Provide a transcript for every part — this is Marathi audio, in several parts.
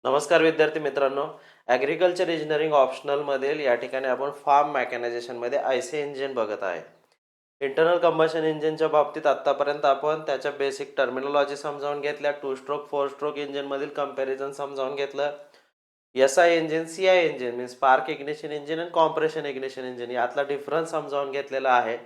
नमस्कार विद्यार्थी मित्रांनो. ॲग्रिकल्चर इंजिनिअरिंग ऑप्शनलमधील या ठिकाणी आपण फार्म मेकॅनायझेशनमध्ये आयसी इंजिन बघत आहे. इंटरनल कंबशन इंजिनच्या बाबतीत आत्तापर्यंत आपण त्याच्या बेसिक टर्मिनॉलॉजी समजावून घेतल्या. 2 स्ट्रोक 4 स्ट्रोक इंजिनमधील कंपॅरिझन समजावून घेतलं. SI engine, CI engine means spark ignition engine आणि कॉम्प्रेशन इग्निशन इंजिन यातला डिफरन्स समजावून घेतलेला आहे.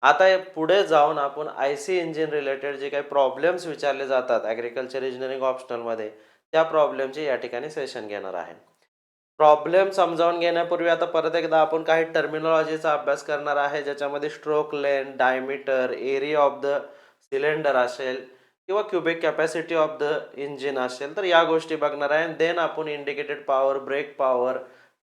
आता पुढे जाऊन आपण आयसी इंजिन रिलेटेड जे काही प्रॉब्लेम्स विचारले जातात ॲग्रिकल्चर इंजिनिअरिंग ऑप्शनलमध्ये त्या प्रॉब्लेमचे या ठिकाणी सेशन घेणार आहे. प्रॉब्लेम समजावून घेण्यापूर्वी आता परत एकदा आपण काही टर्मिनॉलॉजीचा अभ्यास करणार आहे, ज्याच्यामध्ये stroke length, diameter, area of the cylinder असेल किंवा cubic capacity of the engine असेल, तर या गोष्टी बघणार आहे. देन आपण indicated power, brake power,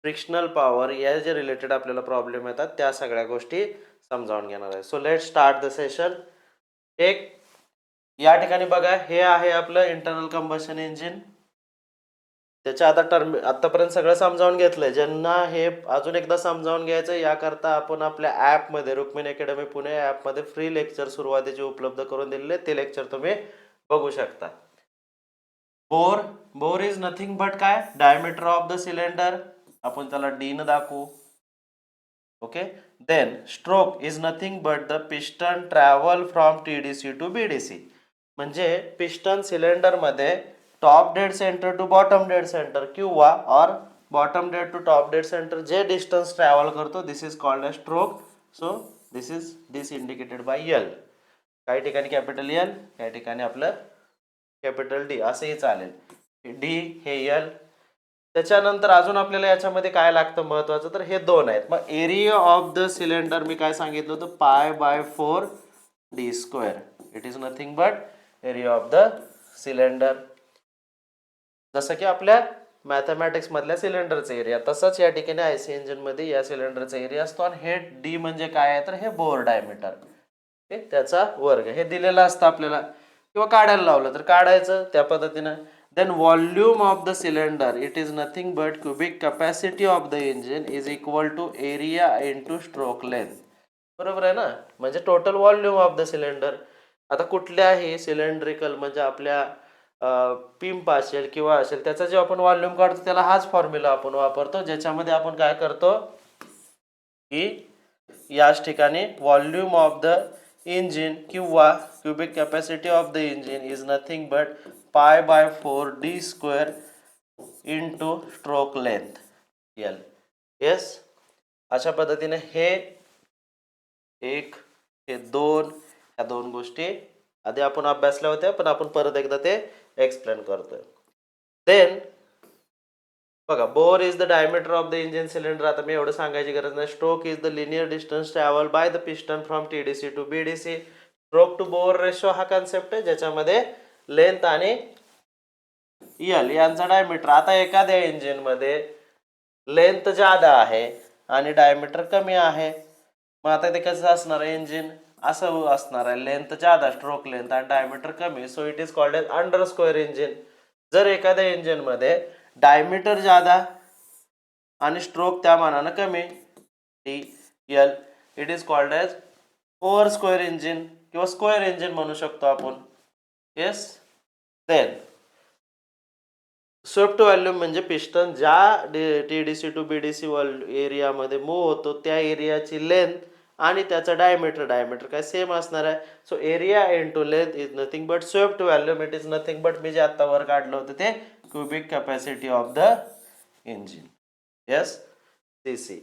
frictional power या जे रिलेटेड आपल्याला प्रॉब्लेम येतात त्या सगळ्या गोष्टी समजावून घेणार आहे. So let start the session. एक या ठिकाणी बघा, हे आहे आपलं इंटरनल कंबशन इंजिन. त्याच्या आतापर्यंत सगळं समजावून घेतलंय. ज्यांना हे अजून एकदा समजावून घ्यायचं याकरता आपण आपल्या ॲपमध्ये रुक्मिणी अकॅडमी पुणे ॲपमध्ये फ्री लेक्चर सुरुवातीचे उपलब्ध करून दिलेले, ते लेक्चर तुम्ही बघू शकता. बोर इज नथिंग बट काय, डायमीटर ऑफ द सिलेंडर, आपण त्याला डी न दाखवू. Okay. Then stroke is nothing but the piston travel from TDC to BDC, म्हणजे पिस्टन सिलेंडरमध्ये top dead centre to bottom dead centre किंवा or bottom dead to top dead centre जे डिस्टन्स ट्रॅव्हल करतो, this is called a stroke. So this indicated by L. काही ठिकाणी कॅपिटल एल, काही ठिकाणी आपलं कॅपिटल डी असंही चालेल. डी हे एल. त्याच्यानंतर अजून आपल्याला याच्यामध्ये काय लागतं महत्वाचं, तर हे दोन आहेत. मग एरिया ऑफ द सिलेंडर मी काय सांगितलं होतं, π/4 D square. It is nothing but area of the cylinder. जसं की आपल्या मॅथमॅटिक्स मधल्या सिलेंडरचा एरिया, तसंच या ठिकाणी आयसी इंजिन मध्ये या सिलेंडरचा एरिया असतो. आणि हे डी म्हणजे काय आहे, तर हे बोर डायमीटर, त्याचा वर्ग हे दिलेलं असतं आपल्याला, किंवा काढायला लावलं तर काढायचं त्या पद्धतीनं. Then volume of the cylinder, it is nothing but cubic capacity of the engine is equal to area into stroke length. बरोबर आहे ना, म्हणजे total volume of the cylinder. आता कुठल्याही सिलेंड्रिकल म्हणजे आपल्या पिंप असेल किंवा असेल, त्याचा जे आपण व्हॉल्यूम काढतो त्याला हाच फॉर्म्युला आपण वापरतो, ज्याच्यामध्ये आपण काय करतो की याच ठिकाणी व्हॉल्यूम ऑफ द इंजिन किंवा cubic capacity of the engine is nothing but π/4 D square into stroke length L. Yes, अशा पद्धतीने हे एक, हे दोन, ह्या दोन गोष्टी आधी आपण अभ्यासल्या होत्या, पण आपण परत एकदा ते एक्सप्लेन करतोय. देन बघा, bore is the diameter of the engine cylinder. आता मी एवढं सांगायची गरज नाही. Stroke is the linear distance travel by the piston from TDC to BDC. Stroke to bore ratio हा कन्सेप्ट आहे, ज्याच्यामध्ये लेंथ आणि एल यांचा डायमीटर. आता एखाद्या इंजिन मध्ये लेंथ ज्यादा आहे आणि डायमीटर कमी आहे, मग आता ते कसं असणार आहे, इंजिन असं असणार आहे, लेंथ ज्यादा स्ट्रोक लेंथ आणि डायमीटर कमी. So it is called as under square engine. जर एखाद्या इंजिन मध्ये डायमीटर ज्यादा आणि स्ट्रोक त्या मानानं कमी, T L, it is called as over square engine किंवा स्क्वेअर इंजिन म्हणू शकतो आपण. येस. देन स्वेप्ट व्हॉल्यूम म्हणजे पिस्टन ज्या टीडीसी टू बीडीसी एरियामध्ये मूव्ह होतो त्या एरियाची लेंथ आणि त्याचं डायमीटर काय सेम असणार आहे. So area into length is nothing but swept volume, it is nothing but मी जे आता वर काढलं होतं ते cubic capacity of the engine. Yes, CC.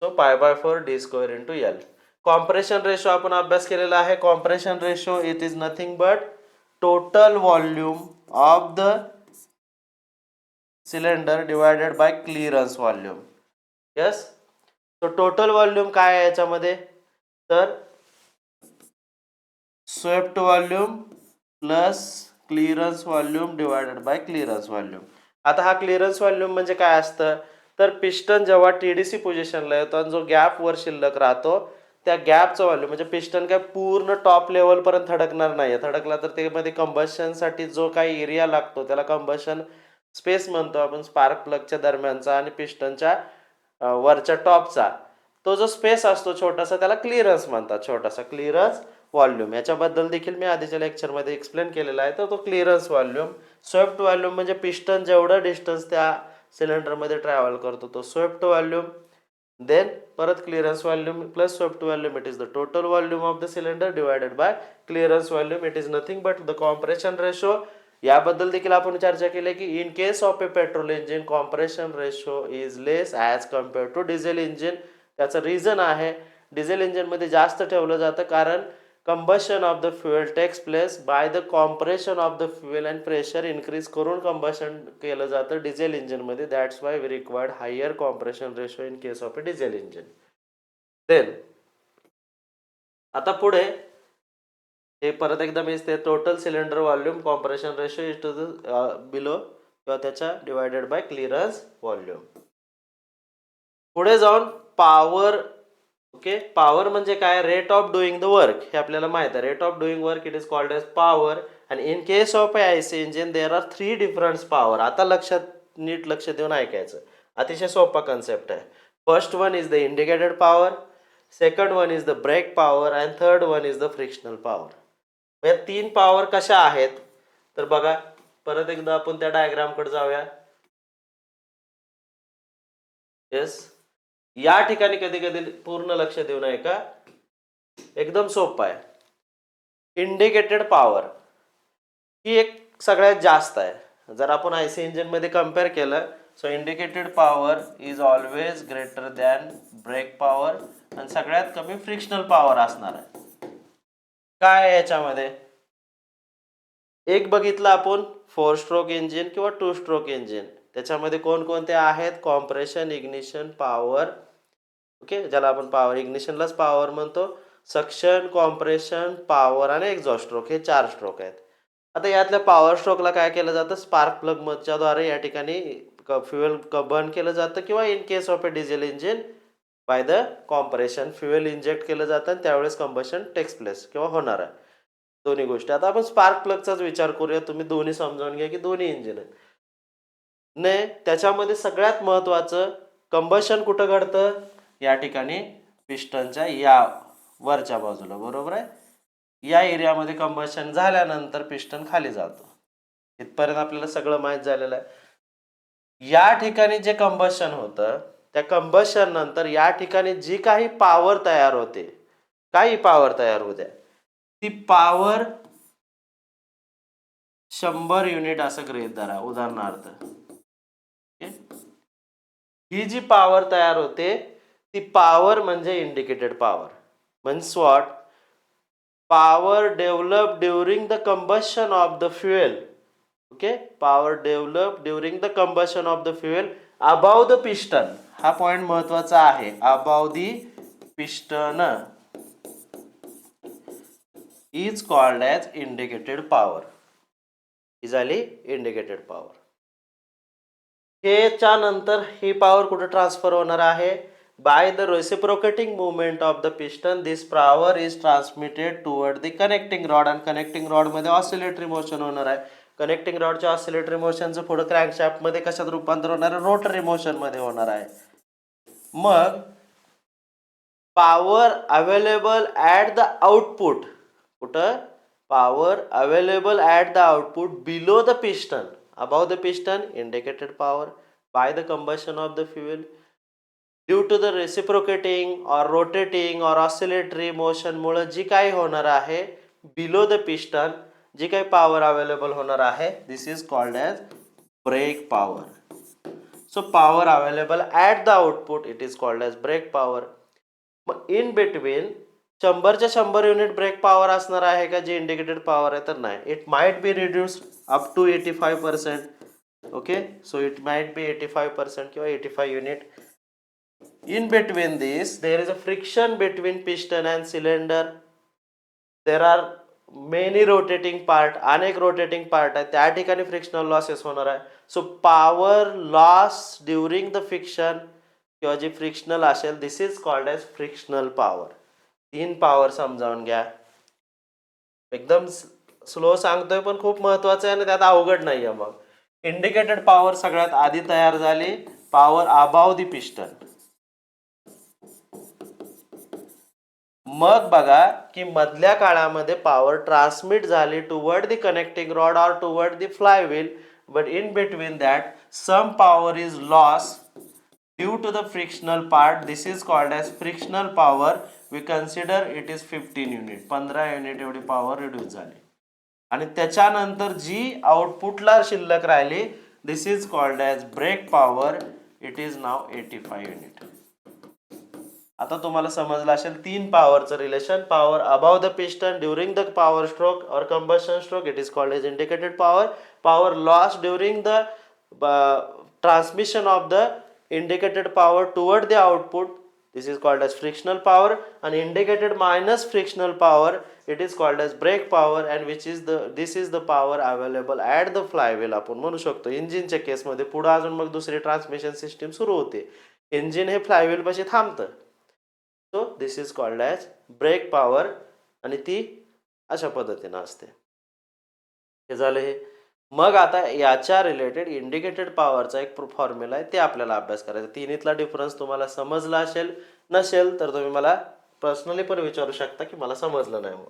So π/4 D square into L. Compression ratio आपण अभ्यास केलेला आहे. Compression ratio it is nothing but total volume of the cylinder divided by clearance volume. Yes. तो टोटल व्हॉल्यूम काय आहे याच्यामध्ये, तर swept volume plus clearance volume divided by clearance volume. आता हा क्लिअरन्स व्हॉल्यूम म्हणजे काय असतं, तर पिस्टन जेव्हा टीडीसी पोझिशनला येतो आणि जो गॅप वर शिल्लक राहतो त्या गॅपचं व्हॉल्यूम, म्हणजे पिस्टन काय पूर्ण टॉप लेवल पर्यंत थडकणार नाही. थडकला तर त्यामध्ये कंबशनसाठी जो काही एरिया लागतो त्याला कंबशन स्पेस म्हणतो आपण, स्पार्क प्लगच्या दरम्यानचा आणि पिस्टनच्या वरच्या टॉपचा तो जो स्पेस असतो छोटासा त्याला क्लिअरन्स म्हणतात, छोटासा क्लिअरन्स व्हॉल्यूम. याच्याबद्दल देखील मी आधीच्या लेक्चरमध्ये एक्सप्लेन केलेला आहे. तर तो क्लिअरन्स व्हॉल्यूम. स्वेप्ट व्हॉल्यूम म्हणजे पिस्टन जेवढं डिस्टन्स त्या सिलेंडरमध्ये ट्रॅव्हल करतो तो स्वेप्ट व्हॉल्यूम. देन परत clearance volume plus swept volume, it is the total volume of the cylinder divided by clearance volume, it is nothing but the compression ratio. याबद्दल देखील आपण चर्चा केली की in case of a petrol engine compression ratio is less as compare to diesel engine. त्याचं रिझन आहे डिझेल इंजिनमध्ये जास्त ठेवलं जातं कारण combustion of the fuel takes place by the compression of the fuel and pressure increase करून कंबशन केलं जातं डिझेल इंजिनमध्ये. That's why we required higher compression ratio in case of a diesel engine. Then आता पुढे हे परत एकदा मी ते total cylinder volume compression ratio is to the below किंवा त्याच्या डिवायडेड बाय क्लिअरन्स व्हॉल्यूम. पुढे जाऊन पॉवर. ओके, पॉवर म्हणजे काय? Rate of doing the work. हे आपल्याला माहित आहे. Rate of doing work it is called as power. And in case of a IC engine there are 3 different power. आता नीट लक्ष देऊन ऐकायचं. अतिशय सोपा कन्सेप्ट आहे. First one is the indicated power, second one is the brake power and third one is the frictional power. या 3 पॉवर कशा आहेत तर बघा, परत एकदा आपण त्या डायग्रामकडे जाऊया. येस, या ठिकाणी कधी कधी पूर्ण लक्ष देऊन ऐका, एकदम सोपं आहे. इंडिकेटेड पॉवर ही एक सगळ्यात जास्त आहे. जर आपण आयसी इंजिन मध्ये कम्पेअर केलं so indicated power is always greater than brake power आणि सगळ्यात कमी फ्रिक्शनल पॉवर असणार आहे. काय आहे याच्यामध्ये? एक बघितलं आपण 4 स्ट्रोक इंजिन किंवा 2 स्ट्रोक इंजिन. त्याच्यामध्ये कोणकोणते आहेत? Compression, ignition, power. ओके, ज्याला आपण पॉवर इग्निशनलाच पॉवर म्हणतो. सक्शन, कॉम्प्रेशन, पॉवर आणि एक्झॉस्ट स्ट्रोक, हे 4 स्ट्रोक आहेत. आता यातल्या पॉवर स्ट्रोकला काय केलं जातं? स्पार्क प्लग मधच्या द्वारे या ठिकाणी फ्युएल बर्न केलं जातं किंवा in case of a diesel engine bye the compression fuel inject केलं जातं आणि त्यावेळेस कंबशन टेक्स प्लेस किंवा होणार आहे. दोन्ही गोष्टी. आता आपण स्पार्क प्लगचाच विचार करूया. तुम्ही दोन्ही समजावून घ्या की दोन्ही इंजिन आहेत. ने त्याच्यामध्ये सगळ्यात महत्वाचं कंबशन कुठं घडतं? या ठिकाणी पिस्टनच्या या वरच्या बाजूला, बरोबर आहे. या एरियामध्ये कंबशन झाल्यानंतर पिस्टन खाली जातो. इथपर्यंत आपल्याला सगळं माहित झालेलं आहे. या ठिकाणी जे कंबशन होतं त्या कंबशन नंतर या ठिकाणी जी काही पॉवर तयार होते, काही पॉवर तयार होऊ द्या, ती पॉवर 100 युनिट असं गृहीत धरा उदाहरणार्थ. ही जी पॉवर तयार होते ती पॉवर म्हणजे indicated power. means what? Power developed during the combustion of the fuel. Okay, power developed during the combustion of the fuel above the piston. हा पॉइंट महत्वाचा आहे. above the piston is called as indicated power. ही झाली इंडिकेटेड पॉवर. ह्याच्या नंतर ही पॉवर कुठे ट्रान्सफर होणार आहे? By the reciprocating movement of the piston this power is transmitted toward the connecting rod. आणि कनेक्टिंग रॉड मध्ये ऑसिलेटरी मोशन होणार आहे. कनेक्टिंग रॉडच्या ऑसिलेटरी मोशनचं पुढे क्रँकशाफ्ट मध्ये कशात रूपांतर होणार आहे? रोटरी मोशन मध्ये होणार आहे. मग power available at the output, कुठं? Power available at the output below the piston, above the piston, indicated power. By the combustion of the fuel due to the reciprocating or rotating or oscillatory motion मुळे जी काही होणार आहे below the piston, जी काही पॉवर अवेलेबल होणार आहे, this is called as brake power. So power available at the output it is called as brake power. मग in between 100च्या 100 युनिट ब्रेक पॉवर असणार आहे का जी इंडिकेटेड पॉवर आहे? तर नाही. It might be reduced up to 85%. Okay, so it might be 85% किंवा 85 unit. In between this there is a friction between piston and cylinder. There are many rotating part, अनेक रोटेटिंग पार्ट आहे, त्या ठिकाणी फ्रिक्शनल लॉसेस होणार आहे. So power loss during the friction किंवा जी फ्रिक्शनल असेल दिस is called as frictional power. 3 power समजावून घ्या. एकदम स्लो सांगतोय पण खूप महत्वाचं आहे आणि त्यात अवघड नाहीये. मग इंडिकेटेड पॉवर सगळ्यात आधी तयार झाली, पॉवर अबाव द पिस्टन. मग बघा की मधल्या काळामध्ये पॉवर ट्रान्समिट झाली toward the connecting rod or toward the flywheel, but in between that some power is loss due to the frictional part. This is called as frictional power. We consider it is 15 unit. 15 unit एवढी पॉवर रिड्यूस झाली. आणि त्याच्यानंतर जी आउटपुटला शिल्लक राहिली, this is called as brake power. It is now 85 unit. आता तुम्हाला समजलं असेल 3 पॉवरचं relation. Power above the piston during the power stroke or combustion stroke, it is called as indicated power. Power loss during the transmission of the indicated power toward the output, this is called as frictional power. And indicated minus frictional power, it is called as brake power, and this is the power available at the flywheel. आपण म्हणू शकतो इंजिनच्या केसमध्ये पुढे अजून मग दुसरी ट्रान्समिशन सिस्टीम सुरू होते. इंजिन हे फ्लायव्हील पाशी थांबतं. So this is called as brake power, आणि ती अशा पद्धतीनं असते. हे झालं हे. मग आता याच्या रिलेटेड इंडिकेटेड पॉवरचा एक फॉर्म्युला आहे, ते आपल्याला अभ्यास करायचा. तिन्हीतला डिफरन्स तुम्हाला समजला असेल, नसेल तर तुम्ही मला पर्सनली पण विचारू शकता की मला समजलं नाही. मग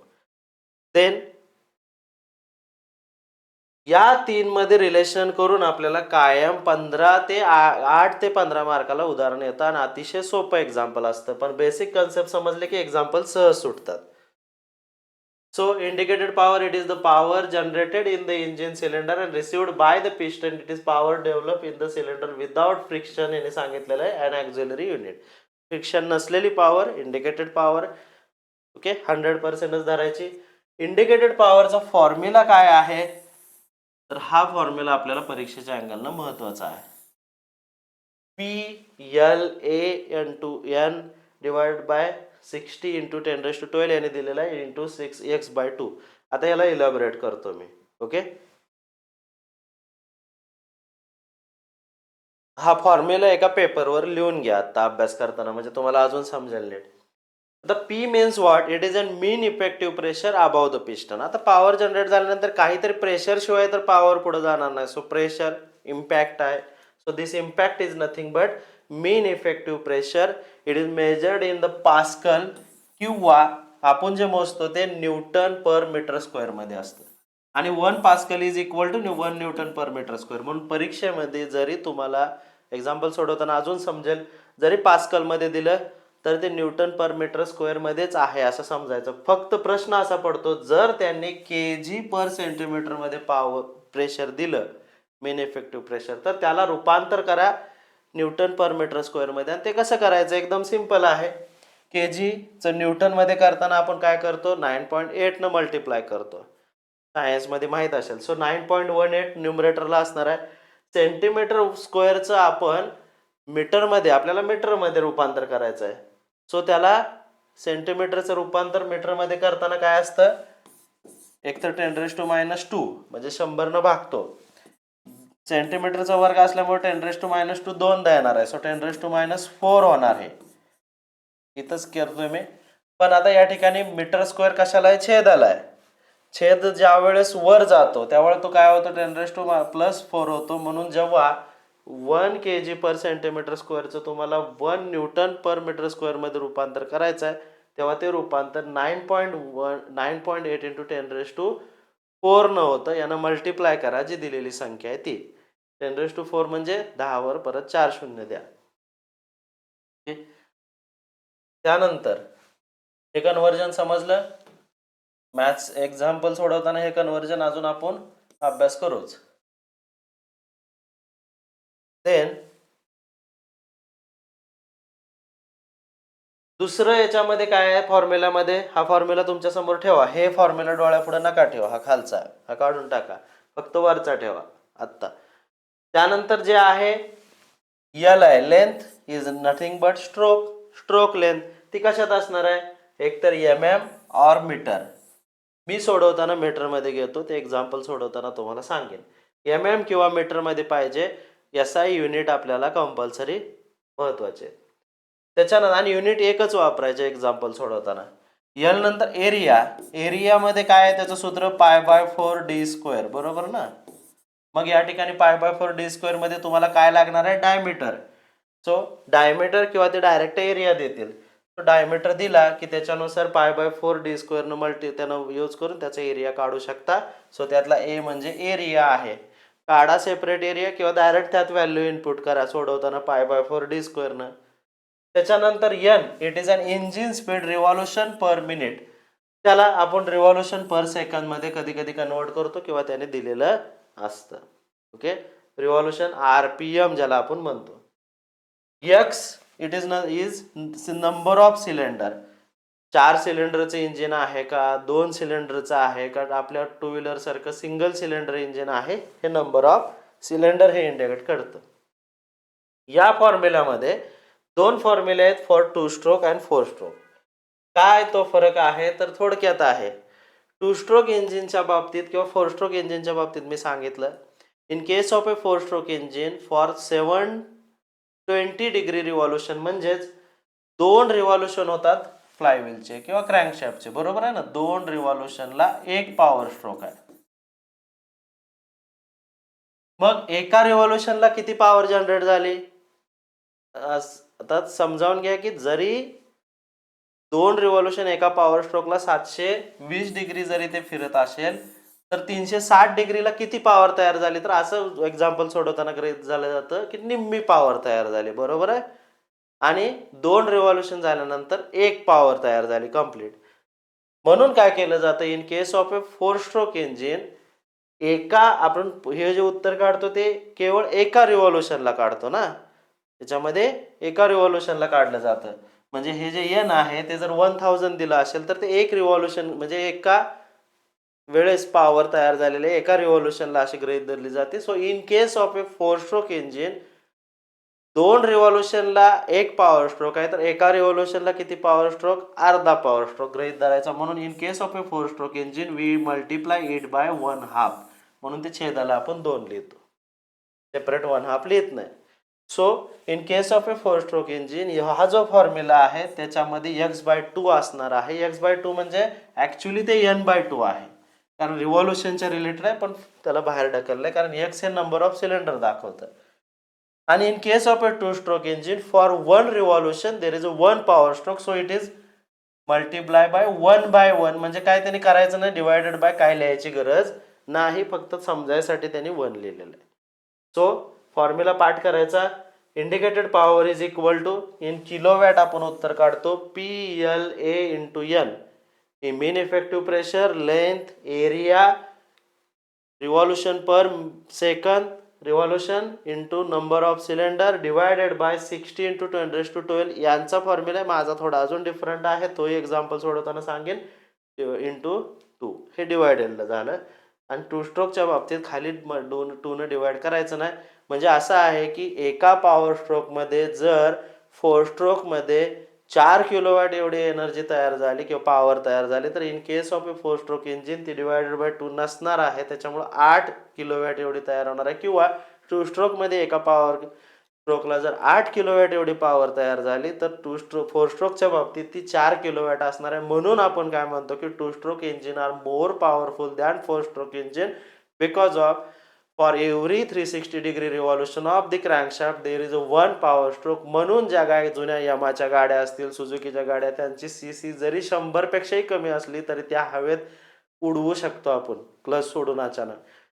देन या 3 मध्ये रिलेशन करून आपल्याला कायम 8 ते 15 मार्काला उदाहरण येतं, आणि अतिशय सोपं एक्झाम्पल असतं. पण बेसिक कन्सेप्ट समजले की एक्झाम्पल सहज सुटतात. So indicated power, it is the power generated in the engine cylinder and received by the piston. It is power developed in the cylinder without friction. याने सांगितलेलं आहे an auxiliary unit. फ्रिक्शन नसलेली पॉवर इंडिकेटेड पॉवर. ओके, 100% धरायची. इंडिकेटेड पॉवरचा फॉर्म्युला काय आहे, तर हा फॉर्म्युला आपल्याला परीक्षेच्या अँगलनं महत्वाचा आहे. PLA डिवाइड बाय 60 इंटू 10⁻12 याने दिलेला आहे इंटू 6x/2. आता याला इलॅबोरेट करतो मी. ओके, हा फॉर्म्युला एका पेपरवर लिहून घ्या आता अभ्यास करताना, म्हणजे तुम्हाला अजून समजेल नीट. The P means what, it is a mean effective pressure above the piston. आता पॉवर जनरेट झाल्यानंतर काहीतरी प्रेशर शिवाय तर पॉवर पुढे जाणार नाही. सो प्रेशर इम्पॅक्ट आहे. So this impact is nothing but mean effective pressure. It is measured in the pascal, किंवा आपण जे मोजतो ते न्यूटन पर मीटर स्क्वेअर मध्ये असतं. आणि 1 pascal is equal to 1 newton per metre square. म्हणून परीक्षेमध्ये जरी तुम्हाला एक्झाम्पल सोडवताना अजून समजेल, जरी पास्कल मध्ये दिलं तर ते न्यूटन पर मीटर स्क्वेअर मध्येच आहे असं समजायचं. फक्त प्रश्न असा पडतो, जर त्यांनी केजी पर सेंटीमीटर मध्ये पॉवर प्रेशर दिलं, मेन इफेक्टिव्ह प्रेशर, तर त्याला रूपांतर करा न्यूटन पर मीटर स्क्वेअर मध्ये. आणि ते कसं करायचं, एकदम सिंपल आहे. केजीचं न्यूटन मध्ये करताना आपण काय करतो, 9.8 न मल्टिप्लाय करतो. सायन्स मध्ये माहित असेल. सो 9.18 न्यूमरेटरला असणार आहे. सेंटीमीटर स्क्वेअरचं आपण मीटरमध्ये, आपल्याला मीटरमध्ये रूपांतर करायचं आहे. सो त्याला सेंटीमीटरचं रूपांतर मीटरमध्ये करताना काय असतं, एक तर 10⁻², म्हणजे 100 न भागतो. सेंटीमीटरचा वर्ग असल्यामुळे 10⁻² दोनदा येणार आहे. सो 10⁻⁴ होणार आहे. इथंच करतोय मी. पण आता या ठिकाणी मीटर स्क्वेअर कशाला आहे, छेदाला आहे. छेद ज्या वेळेस वर जातो त्यावेळेस तो काय होतो, 10⁻+4 होतो. म्हणून जेव्हा 1 kg पर सेंटीमीटर स्क्वेअरचं तुम्हाला 1 न्यूटन पर मीटर स्क्वेअर मध्ये रूपांतर करायचं आहे, तेव्हा ते रूपांतर 9.8 इंटू 10⁻⁴ न होतं. यानं मल्टिप्लाय करा, जी दिलेली संख्या आहे ती. 10⁻⁴ म्हणजे 10 वर परत 4 शून्य द्या. त्यानंतर हे कन्व्हर्जन समजलं. मॅथ्स एक्झाम्पल सोडवताना हे कन्व्हर्जन अजून आपण अभ्यास करूच. देन दुसरं याच्यामध्ये काय आहे फॉर्म्युलामध्ये, हा फॉर्म्युला तुमच्या समोर ठेवा. हे फॉर्म्युला डोळ्यापुढे नका ठेवा, हा खालचा, हा काढून टाका, फक्त वरचा ठेवा आत्ता. त्यानंतर जे आहे एल आहे, length is nothing but stroke length. ती कशात असणार आहे, एकतर MM और मीटर. मी सोडवताना मीटरमध्ये घेतो, ते एक्झाम्पल सोडवताना तुम्हाला सांगेन. MM किंवा मीटरमध्ये पाहिजे. SI युनिट आपल्याला कंपल्सरी महत्वाचे. त्याच्यानंतर आणि युनिट एकच वापरायचे एक्झाम्पल सोडवताना. एल नंतर एरियामध्ये काय आहे, त्याचं सूत्र π/4d², बरोबर ना. मग या ठिकाणी π/4d² मध्ये तुम्हाला काय लागणार आहे, डायमीटर. सो डायमीटर किंवा ते डायरेक्ट एरिया देतील. तो डायमीटर दिला की त्याच्यानुसार π/4d² न त्यानं यूज करून त्याचा एरिया काढू शकता. सो त्यातला ए म्हणजे एरिया आहे. काढा सेपरेट एरिया किंवा डायरेक्ट त्यात व्हॅल्यू इनपुट करा सोडवताना π/4d² न. त्याच्यानंतर N it is an engine speed revolution per minute. त्याला आपण रिव्हॉल्युशन पर सेकंद मध्ये कधी कधी कन्वर्ट करतो किंवा त्याने दिलेलं असतं. ओके, रिव्हॉल्युशन RPM ज्याला आपण म्हणतो. X it is number of cylinder. 4 सिलेंडरचं इंजिन आहे का, 2 सिलेंडरचं आहे का, आपल्या टू व्हीलर सारखं सिंगल सिलेंडर इंजिन आहे, हे नंबर ऑफ सिलेंडर हे इंडिकेट करतं. या फॉर्म्युल्यामध्ये 2 फॉर्म्युले आहेत फॉर 2 स्ट्रोक अँड 4 स्ट्रोक. काय तो फरक आहे तर थोडक्यात आहे. 2 स्ट्रोक इंजिनच्या बाबतीत किंवा 4 स्ट्रोक इंजिनच्या बाबतीत मी सांगितलं, in case of a 4 stroke engine for 720 degree revolution, म्हणजेच 2 रिव्हॉल्युशन होतात फ्लायव्हीलचे किंवा क्रँकशाफ्टचे, बरोबर आहे ना. 2 रिव्हॉल्युशनला 1 पॉवर स्ट्रोक आहे. मग एका रिव्हॉल्युशनला किती पॉवर जनरेट झाली. आता समजावून घ्या की जरी 2 रिव्हॉल्युशन एका पॉवर स्ट्रोकला 720 डिग्री जरी ते फिरत असेल तर 360 डिग्रीला किती पॉवर तयार झाली, तर असं एक्झाम्पल सोडवताना गृहीत झालं जातं की निम्मी पॉवर तयार झाली, बरोबर आहे. आणि 2 रिव्हॉल्युशन झाल्यानंतर 1 पॉवर तयार झाली कंप्लीट. म्हणून काय केलं जातं in case of a 4 stroke engine, एका आपण हे जे उत्तर काढतो ते केवळ एका रिव्हॉल्युशनला काढतो ना, त्याच्यामध्ये एका रिव्हॉल्युशनला काढलं जातं. म्हणजे हे जे एन आहे ते जर 1000 दिलं असेल तर ते एक रिव्हॉल्युशन म्हणजे एका वेळेस पॉवर तयार झालेले एका रिव्हॉल्युशनला अशी गृहीत धरली जाते. So in case of a 4 stroke engine 2 रिव्हॉल्युशनला 1 पॉवर स्ट्रोक आहे, तर एका रिव्हॉल्युशनला किती पॉवर स्ट्रोक, अर्धा पॉवर स्ट्रोक गृहीत धरायचा. म्हणून in case of a 4 stroke engine we multiply it by 1/2. म्हणून ते छेदाला आपण 2 लिहितो, सेपरेट 1/2 लिहित नाही. So in case of a 4 stroke engine हा जो फॉर्म्युला आहे त्याच्यामध्ये x/2 असणार आहे. x/2 म्हणजे ऍक्च्युली ते n/2 आहे, कारण रिव्हॉल्युशनच्या रिलेटेड आहे पण त्याला बाहेर ढकललंय कारण x हे नंबर ऑफ सिलेंडर दाखवतं. आणि in case of a 2 stroke engine for 1 revolution there is a 1 power stroke, so it is multiply by 1/1. म्हणजे काय त्यांनी करायचं नाही, डिवायडेड बाय काय लिहायची गरज नाही, फक्त समजायसाठी त्यांनी 1 लिहिलेलं आहे. सो फॉर्म्युला पाठ करायचा. Indicated power is equal to, in kilowatt आपण उत्तर काढतो, PLA इंटू एन. ही mean effective pressure, length, area, revolution per second, revolution into number of cylinder divided by 60 into 10⁻12. यांचा फॉर्म्युला आहे, माझा थोडा अजून डिफरंट आहे, तोही एक्झाम्पल सोडवताना सांगेन. इंटू 2 हे डिवायडेड झालं. आणि 2 स्ट्रोकच्या बाबतीत खाली 2 ने डिवाइड करायचं नाही. म्हणजे असं आहे की एका पॉवर स्ट्रोकमध्ये जर 4 स्ट्रोकमध्ये 4 किलोवॅट एवढी एनर्जी तयार झाली किंवा पॉवर तयार झाली, तर in case of a 4 stroke engine ती डिवायडेड बाय 2 नसणार आहे, त्याच्यामुळे 8 किलोवॅट एवढी तयार होणार आहे. किंवा 2 स्ट्रोकमध्ये एका पॉवर स्ट्रोकला जर 8 किलोवॅट एवढी पॉवर तयार झाली तर 4 स्ट्रोकच्या बाबतीत ती 4 किलोवॅट असणार आहे. म्हणून आपण काय म्हणतो की 2 stroke engine are more powerful than 4 stroke engine because of for every 360 degree revolution of the crankshaft there is a 1 power stroke. म्हणून ज्या जुन्या यमाच्या गाड्या असतील, सुझुकीच्या गाड्या, त्यांची CC जरी 100 पेक्षाही कमी असली तरी त्या हवेत उडवू शकतो आपण क्लच सोडून अचानक.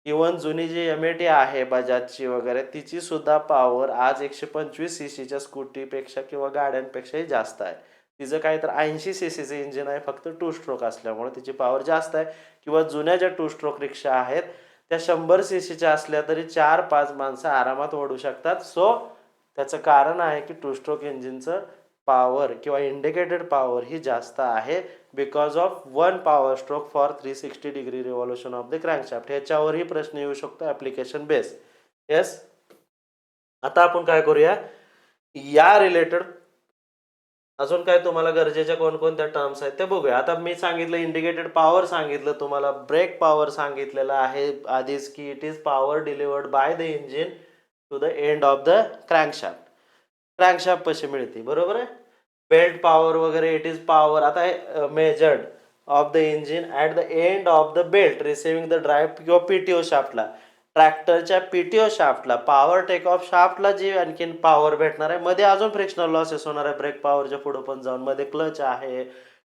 इव्हन जुनी जी MAT आहे बजाजची वगैरे, तिची सुद्धा पॉवर आज 125 CCच्या स्कूटीपेक्षा किंवा गाड्यांपेक्षाही जास्त आहे. तिचं काय तर 80 CCचं इंजिन आहे, फक्त 2 स्ट्रोक असल्यामुळे तिची पॉवर जास्त आहे. किंवा जुन्या ज्या 2 स्ट्रोक रिक्षा आहेत त्या 100 CCच्या असल्या तरी 4-5 माणसं आरामात ओढू शकतात. सो त्याचं कारण आहे की 2 स्ट्रोक इंजिनचं पॉवर किंवा इंडिकेटेड पॉवर ही जास्त आहे because of 1 power stroke for 360 degree revolution of the crankshaft. ह्याच्यावरही प्रश्न येऊ शकतो ऍप्लिकेशन बेस. येस, आता आपण काय करूया, या रिलेटेड अजून काय तुम्हाला गरजेच्या कोणकोणत्या टर्म्स आहेत ते बघूया. आता मी सांगितलं इंडिकेटेड पॉवर, सांगितलं तुम्हाला ब्रेक पॉवर सांगितलेलं आहे आधीच की it is power delivered by the engine to the end of the crankshaft. Crankshaft कशी मिळते, बरोबर आहे. बेल्ट पॉवर वगैरे इट इज पॉवर आता measured of the engine at the end of the belt receiving the drive किंवा PTO शाफ्टला. ट्रॅक्टरच्या पीटीओ शाफ्टला, पॉवर टेक ऑफ शाफ्टला जी आणखीन पॉवर भेटणार आहे, मध्ये अजून फ्रिक्शनल लॉसेस होणार आहे ब्रेक पॉवरच्या पुढे पण जाऊन, मध्ये क्लच आहे,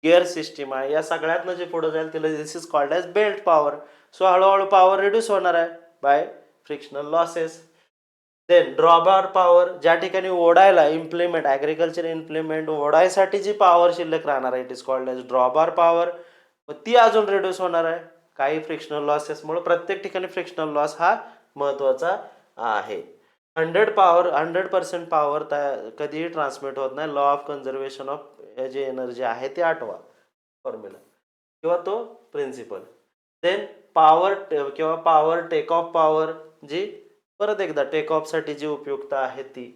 गिअर सिस्टीम आहे, या सगळ्यातनं जे पुढे जाईल तिला this is called as belt power. So हळूहळू पॉवर रिड्यूस होणार आहे by frictional losses. Then drawbar power, ज्या ठिकाणी ओढायला इम्प्लिमेंट, ॲग्रिकल्चर इम्प्लिमेंट ओढायसाठी जी पॉवर शिल्लक राहणार आहे, it is called as drawbar power, ती अजून रिड्यूस होणार आहे काही फ्रिक्शनल लॉसेसमुळे. प्रत्येक ठिकाणी फ्रिक्शनल लॉस हा महत्त्वाचा आहे. 100% पॉवर कधीही ट्रान्समिट होत नाही. लॉ ऑफ कन्झर्वेशन ऑफ जी एनर्जी आहे ते आठवा फॉर्म्युला किंवा तो प्रिन्सिपल. देन पॉवर किंवा पॉवर टेक ऑफ पॉवर, जी परत एकदा टेक ऑफसाठी जी उपयुक्त आहे ती.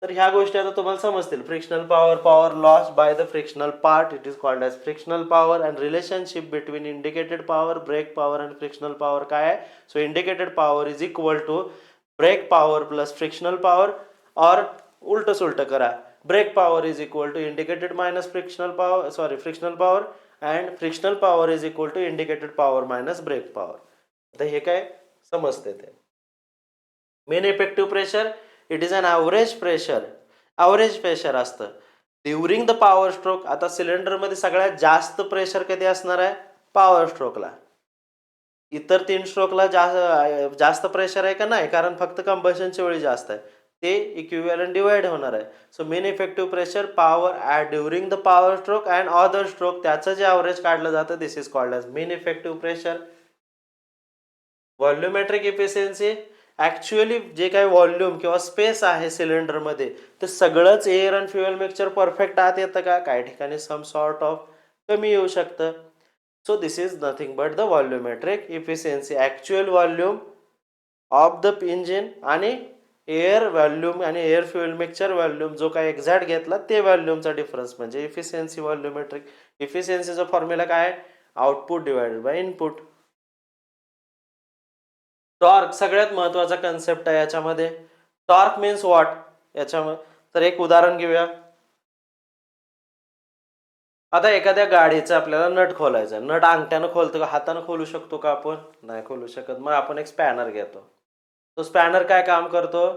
तर ह्या गोष्टी आता तुम्हाला समजतील. Frictional power, power loss by the frictional part, it is called as frictional power. And relationship between indicated power, brake power and frictional power काय आहे? So indicated power is equal to brake power plus frictional power, और उलट सुलट करा, brake power is equal to indicated minus frictional power, sorry frictional power, and frictional power is equal to indicated power minus brake power. आता हे काय समजते ते. Mean effective pressure, it is an average pressure. Average pressure असतं ड्युरिंग द पॉवर स्ट्रोक. आता सिलेंडरमध्ये सगळ्यात जास्त प्रेशर कधी असणार आहे? पॉवर स्ट्रोकला. इतर 3 स्ट्रोकला जास्त प्रेशर आहे का? नाही, कारण फक्त कंबशनच्या वेळी जास्त आहे. ते इक्विव्हॅलंट डिवाइड होणार आहे. So mean effective pressure power at during the power stroke and other stroke, त्याचं जे ॲव्हरेज काढलं जातं this is called as mean effective pressure. Volumetric efficiency, actually जे काही व्हॉल्यूम किंवा स्पेस आहे सिलेंडरमध्ये ते सगळंच air and fuel mixture perfect आत येतं का? काही ठिकाणी सम सॉर्ट ऑफ कमी येऊ शकतं. So this is nothing but the volumetric efficiency, actual volume of the engine आणि एअर व्हॉल्यूम आणि एअर फ्युएल मिक्सचर व्हॉल्यूम जो काही एक्झॅक्ट घेतला ते व्हॉल्यूमचा डिफरन्स म्हणजे इफिशियन्सी. व्हॉल्युमेट्रिक इफिशियन्सीचा फॉर्म्युला काय? Output divided by input. Torque सगळ्यात महत्वाचा कन्सेप्ट आहे याच्यामध्ये. टॉर्क मीन्स व्हॉट याच्यामध्ये. तर एक उदाहरण घेऊया. आता एखाद्या गाडीचं आपल्याला नट खोलायचं, नट अंगठ्यानं खोलतो का हातानं खोलू शकतो का आपण? नाही खोलू शकत. मग आपण एक स्पॅनर घेतो. तो स्पॅनर काय काम करतो?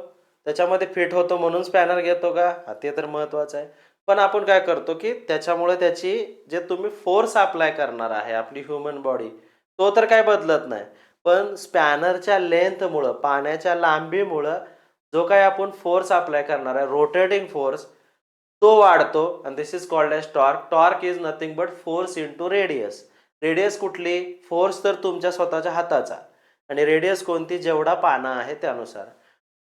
त्याच्यामध्ये फिट होतो म्हणून स्पॅनर घेतो का? ते तर महत्वाचं आहे. पण आपण काय करतो की त्याच्यामुळे त्याची जे तुम्ही फोर्स अप्लाय करणार आहे आपली ह्युमन बॉडी, तो तर काय बदलत नाही, पण स्पॅनरच्या लेंथमुळं, पाण्याच्या लांबीमुळं जो काही आपण फोर्स अप्लाय करणार आहे, रोटेटिंग फोर्स, तो वाढतो. आणि this is called as torque. Torque is nothing but force into radius. Radius कुठली? फोर्स तर तुमच्या स्वतःच्या हाताचा, आणि रेडियस कोणती? जेवढा पाना आहे त्यानुसार.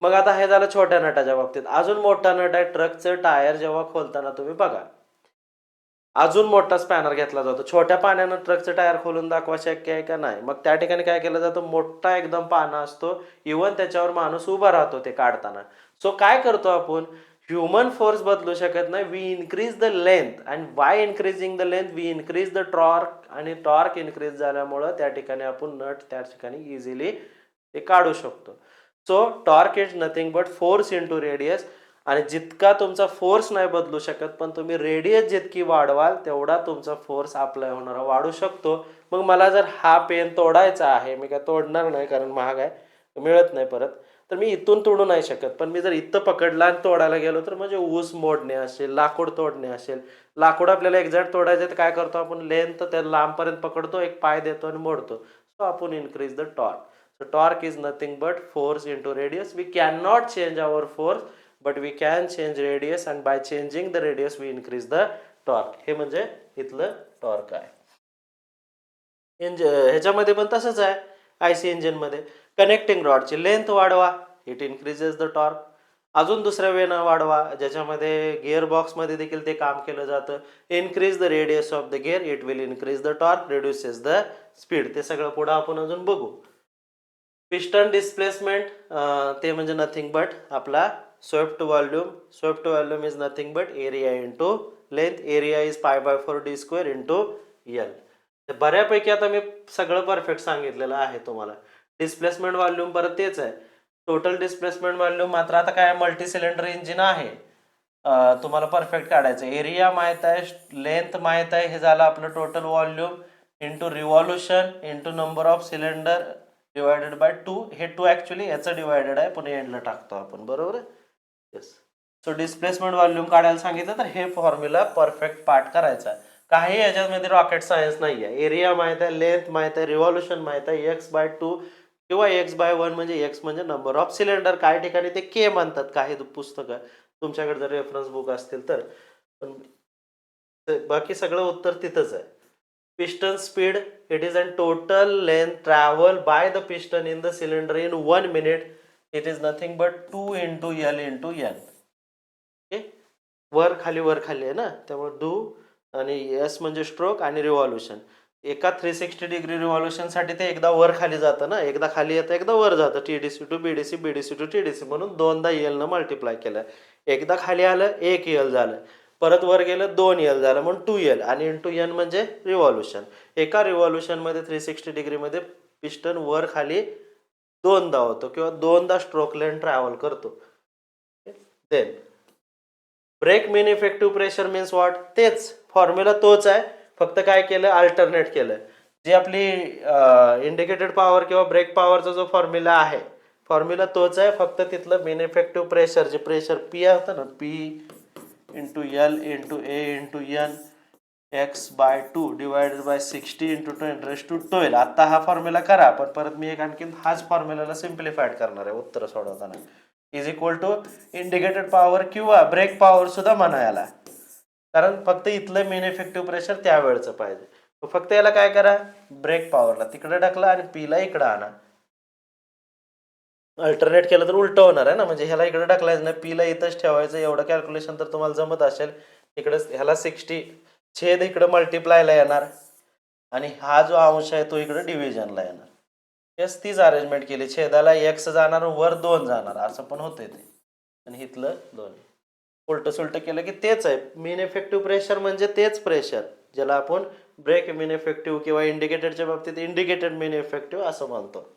मग आता हे झालं छोट्या नटाच्या बाबतीत. अजून मोठा नट आहे ट्रकचं टायर. जेव्हा खोलताना तुम्ही बघा अजून मोठा स्पॅनर घेतला जातो. छोट्या पाण्यानं ट्रकचं टायर खोलून दाखवा शक्य आहे का? नाही. मग त्या ठिकाणी काय केलं जातं? मोठा एकदम पाना असतो, इव्हन त्याच्यावर माणूस उभा राहतो ते काढताना. सो काय करतो आपण? ह्युमन फोर्स बदलू शकत नाही. We increase the length, and by increasing the length we increase the torque, आणि टॉर्क इन्क्रीज झाल्यामुळं त्या ठिकाणी आपण नट त्या ठिकाणी इझिली ते काढू शकतो. So torque is nothing but force into radius. आणि जितका तुमचा फोर्स नाही बदलू शकत, पण तुम्ही रेडियस जितकी वाढवाल तेवढा तुमचा फोर्स अप्लाय होणारा वाढू शकतो. मग मला जर हा पेन तोडायचा आहे, मी काय तोडणार नाही कारण महाग आहे, मिळत नाही परत, तर मी इथून तोडू नाही शकत. पण मी जर इथं पकडला आणि तोडायला गेलो तर म्हणजे ऊस मोडणे असेल, लाकूड तोडणे असेल. लाकूड आपल्याला एक्झॅक्ट तोडायचं तर काय करतो आपण? लेंथ त्या लांबपर्यंत पकडतो, एक पाय देतो आणि मोडतो. सो आपण increase the torque. So torque is nothing but force into radius. We can not change our force, but we can change radius, and by changing the radius we increase the torque. हे म्हणजे इथलं टॉर्क आहे. ह्याच्यामध्ये पण तसंच आहे. आयसी इंजिन मध्ये कनेक्टिंग रॉडची लेंथ वाढवा, इट इन्क्रीजेस द टॉर्क. अजून दुसऱ्या वेनं वाढवा, ज्याच्यामध्ये गिअर बॉक्समध्ये देखील ते काम केलं जातं. Increase the radius of the gear, it will increase the torque, reduces the speed. ते सगळं पुढं आपण अजून बघू. पिस्टन डिस्प्लेसमेंट, ते म्हणजे नथिंग बट आपला swept volume. Swept volume is nothing but area into length. Area is π/4 d² into L. बऱ्यापैकी आता मी सगळं परफेक्ट सांगितलेलं आहे तुम्हाला. डिस्प्लेसमेंट व्हॉल्यूम परत तेच आहे. टोटल डिस्प्लेसमेंट व्हॉल्यूम मात्र आता काय मल्टी सिलेंडर इंजिन आहे, तुम्हाला परफेक्ट काढायचं. एरिया माहीत आहे, लेंथ माहीत आहे, हे झालं आपलं total volume into revolution into number of cylinder divided by 2. हे 2 ऍक्च्युली याचं डिवायडेड आहे पण एंडला टाकतो आपण, बरोबर आहे. येस. सो डिस्प्लेसमेंट व्हॉल्यूम काढायला सांगितलं तर हे फॉर्म्युला परफेक्ट पाठ करायचा. काही याच्यामध्ये रॉकेट सायन्स नाही आहे. एरिया माहित आहे, लेंथ माहित आहे, रिव्हॉल्युशन माहित आहे, x/2 किंवा x/1 म्हणजे x म्हणजे नंबर ऑफ सिलेंडर. काही ठिकाणी ते के म्हणतात काही पुस्तकं, तुमच्याकडे जर रेफरन्स बुक असतील तर. पण बाकी सगळं उत्तर तिथंच आहे. Piston speed, it is an total length travel by the piston in the cylinder in 1 minute. It is nothing but 2 × L × N. Okay, वर खाली आहे ना, त्यामुळे डू आणि एस म्हणजे स्ट्रोक आणि रिव्हॉल्युशन. एका 360 डिग्री रिव्हॉल्युशन साठी ते एकदा वर खाली जातं ना, एकदा खाली येतं एकदा वर जातं. TDC to BDC, BDC to TDC म्हणून दोनदा एल न मल्टिप्लाय केलं. एकदा खाली आलं 1 L झालं, परत वर गेलं 2 L झालं म्हणून 2 L आणि इंटू N म्हणजे रिव्हॉल्युशन. एका रिव्हॉल्युशन मध्ये 360 डिग्री मध्ये पिस्टन वर खाली दोनदा होतो किंवा दोनदा स्ट्रोक लेंथ ट्रॅव्हल करतो. Then brake mean effective pressure means what? तेच फॉर्म्युला तोच आहे, फक्त काय केलं अल्टरनेट केलं. जी आपली इंडिकेटेड पॉवर किंवा ब्रेक पॉवरचा जो फॉर्म्युला आहे, फॉर्म्युला तोच आहे, फक्त तिथलं मीन इफेक्टिव्ह प्रेशर जे प्रेशर पी होतं ना, P × L × A × N x/2 divided by 60 × 10⁻². आता हा फॉर्म्युला करा, पण परत मी एक आणखी हाच फॉर्म्युला सिम्प्लिफाईड करणार आहे उत्तर सोडवताना. Is equal to indicated power किंवा ब्रेक पॉवर सुद्धा म्हणा याला, कारण फक्त इथलं मेन इफेक्टिव्ह प्रेशर त्यावेळेचं पाहिजे. फक्त याला काय करा, ब्रेक पॉवरला तिकडे टाकला आणि पीला इकडे आणा. अल्टरनेट केलं तर उलट होणार आहे ना, म्हणजे ह्याला इकडे टाकलायच नाही, पीला इथंच ठेवायचं. एवढं कॅल्क्युलेशन तर तुम्हाला जमत असेल. इकडे ह्याला 60 छेद इकडे मल्टिप्लायला येणार आणि हा जो अंश आहे तो इकडे डिव्हिजनला येणार. येस, तीच अरेंजमेंट केली. छेदाला x जाणार, वर 2 जाणार, असं पण होतंय ते. आणि इथलं 2 उलट सुलट केलं की तेच आहे. मीन इफेक्टिव्ह प्रेशर म्हणजे तेच प्रेशर ज्याला आपण ब्रेक मीन इफेक्टिव्ह किंवा इंडिकेटेडच्या बाबतीत इंडिकेटेड मीन इफेक्टिव्ह असं म्हणतो.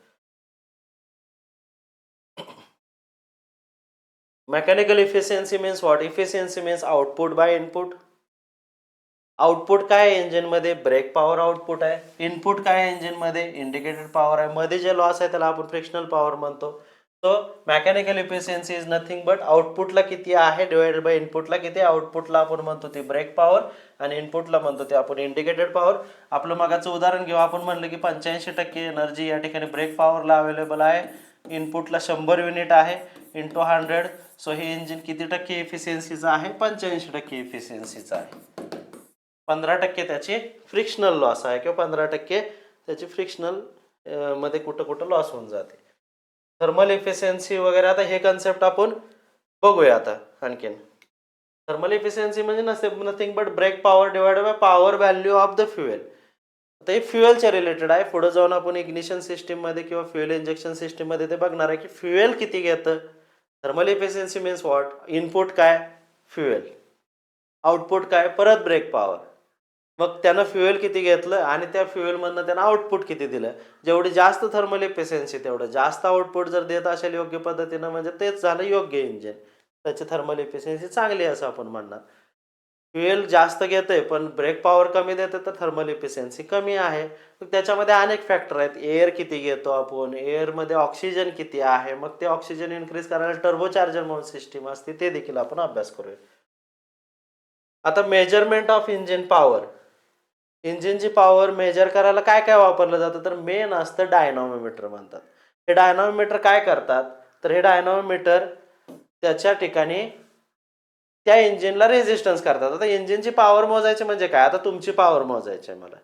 Mechanical efficiency means what? Efficiency means output by input. Output काय आहे इंजिन मध्ये? ब्रेक पॉवर आउटपुट आहे. इनपुट काय आहे इंजिन मध्ये? इंडिकेटेड पॉवर आहे. मध्ये जे लॉस आहे त्याला आपण फ्रिक्शनल पॉवर म्हणतो. So mechanical efficiency is nothing but आउटपुटला किती आहे डिवायडेड बाय इनपुटला किती. आउटपुटला आपण म्हणतो ते ब्रेक पॉवर आणि इनपुटला म्हणतो ते आपण इंडिकेटेड पॉवर. आपलं मगाचं उदाहरण घेऊ, आपण म्हणलं की 85% एनर्जी या ठिकाणी ब्रेक पॉवरला अवेलेबल आहे, इनपुटला 100 युनिट आहे इंटू 100. सो हे इंजिन किती टक्के इफिशियन्सीचं आहे? 85% इफिशियन्सीचं आहे. 15% त्याची फ्रिक्शनल लॉस आहे किंवा 15% त्याची फ्रिक्शनल मध्ये कुठं कुठं लॉस होऊन जाते. थर्मल इफिशियन्सी वगैरे, आता हे कन्सेप्ट आपण बघूया आता आणखीन. थर्मल इफिशियन्सी म्हणजे nothing but brake power divided by power value of the fuel. आता हे फ्युएलच्या रिलेटेड आहे. पुढे जाऊन आपण इग्निशन सिस्टीम मध्ये किंवा फ्युएल इंजेक्शन सिस्टीम मध्ये ते बघणार आहे की फ्युएल किती घेतं. Thermal efficiency means what? Input काय? फ्युएल. आउटपुट काय? परत ब्रेक पॉवर. मग त्यानं फ्युएल किती घेतलं आणि त्या फ्युएलमधनं त्यानं आउटपुट किती दिलं. जेवढी जास्त थर्मल इफिशियन्सी तेवढं जास्त आउटपुट जर देत असेल योग्य पद्धतीनं, म्हणजे तेच झालं योग्य इंजिन, त्याची थर्मल इफिशियन्सी चांगली असं आपण म्हणणार. फ्युएल जास्त घेतंय पण ब्रेक पॉवर कमी देते तर थर्मल इफिशियन्सी कमी आहे. मग त्याच्यामध्ये अनेक फॅक्टर आहेत. एअर किती घेतो आपण, एअरमध्ये ऑक्सिजन किती आहे, मग ते ऑक्सिजन इन्क्रीज करायला टर्बोचार्जर म्हणून सिस्टीम असते, ते देखील आपण अभ्यास करूया. आता मेजरमेंट ऑफ इंजिन पॉवर. इंजिनची पॉवर मेजर करायला काय काय वापरलं जातं, तर मेन असतं डायनॅमोमीटर म्हणतात. हे डायनॅमोमीटर काय करतात, तर हे डायनॅमोमीटर त्याच्या ठिकाणी त्या इंजिनला रेजिस्टन्स करतात. आता इंजिनची पॉवर मोजायची म्हणजे काय, आता तुमची पॉवर मोजायची आहे मला.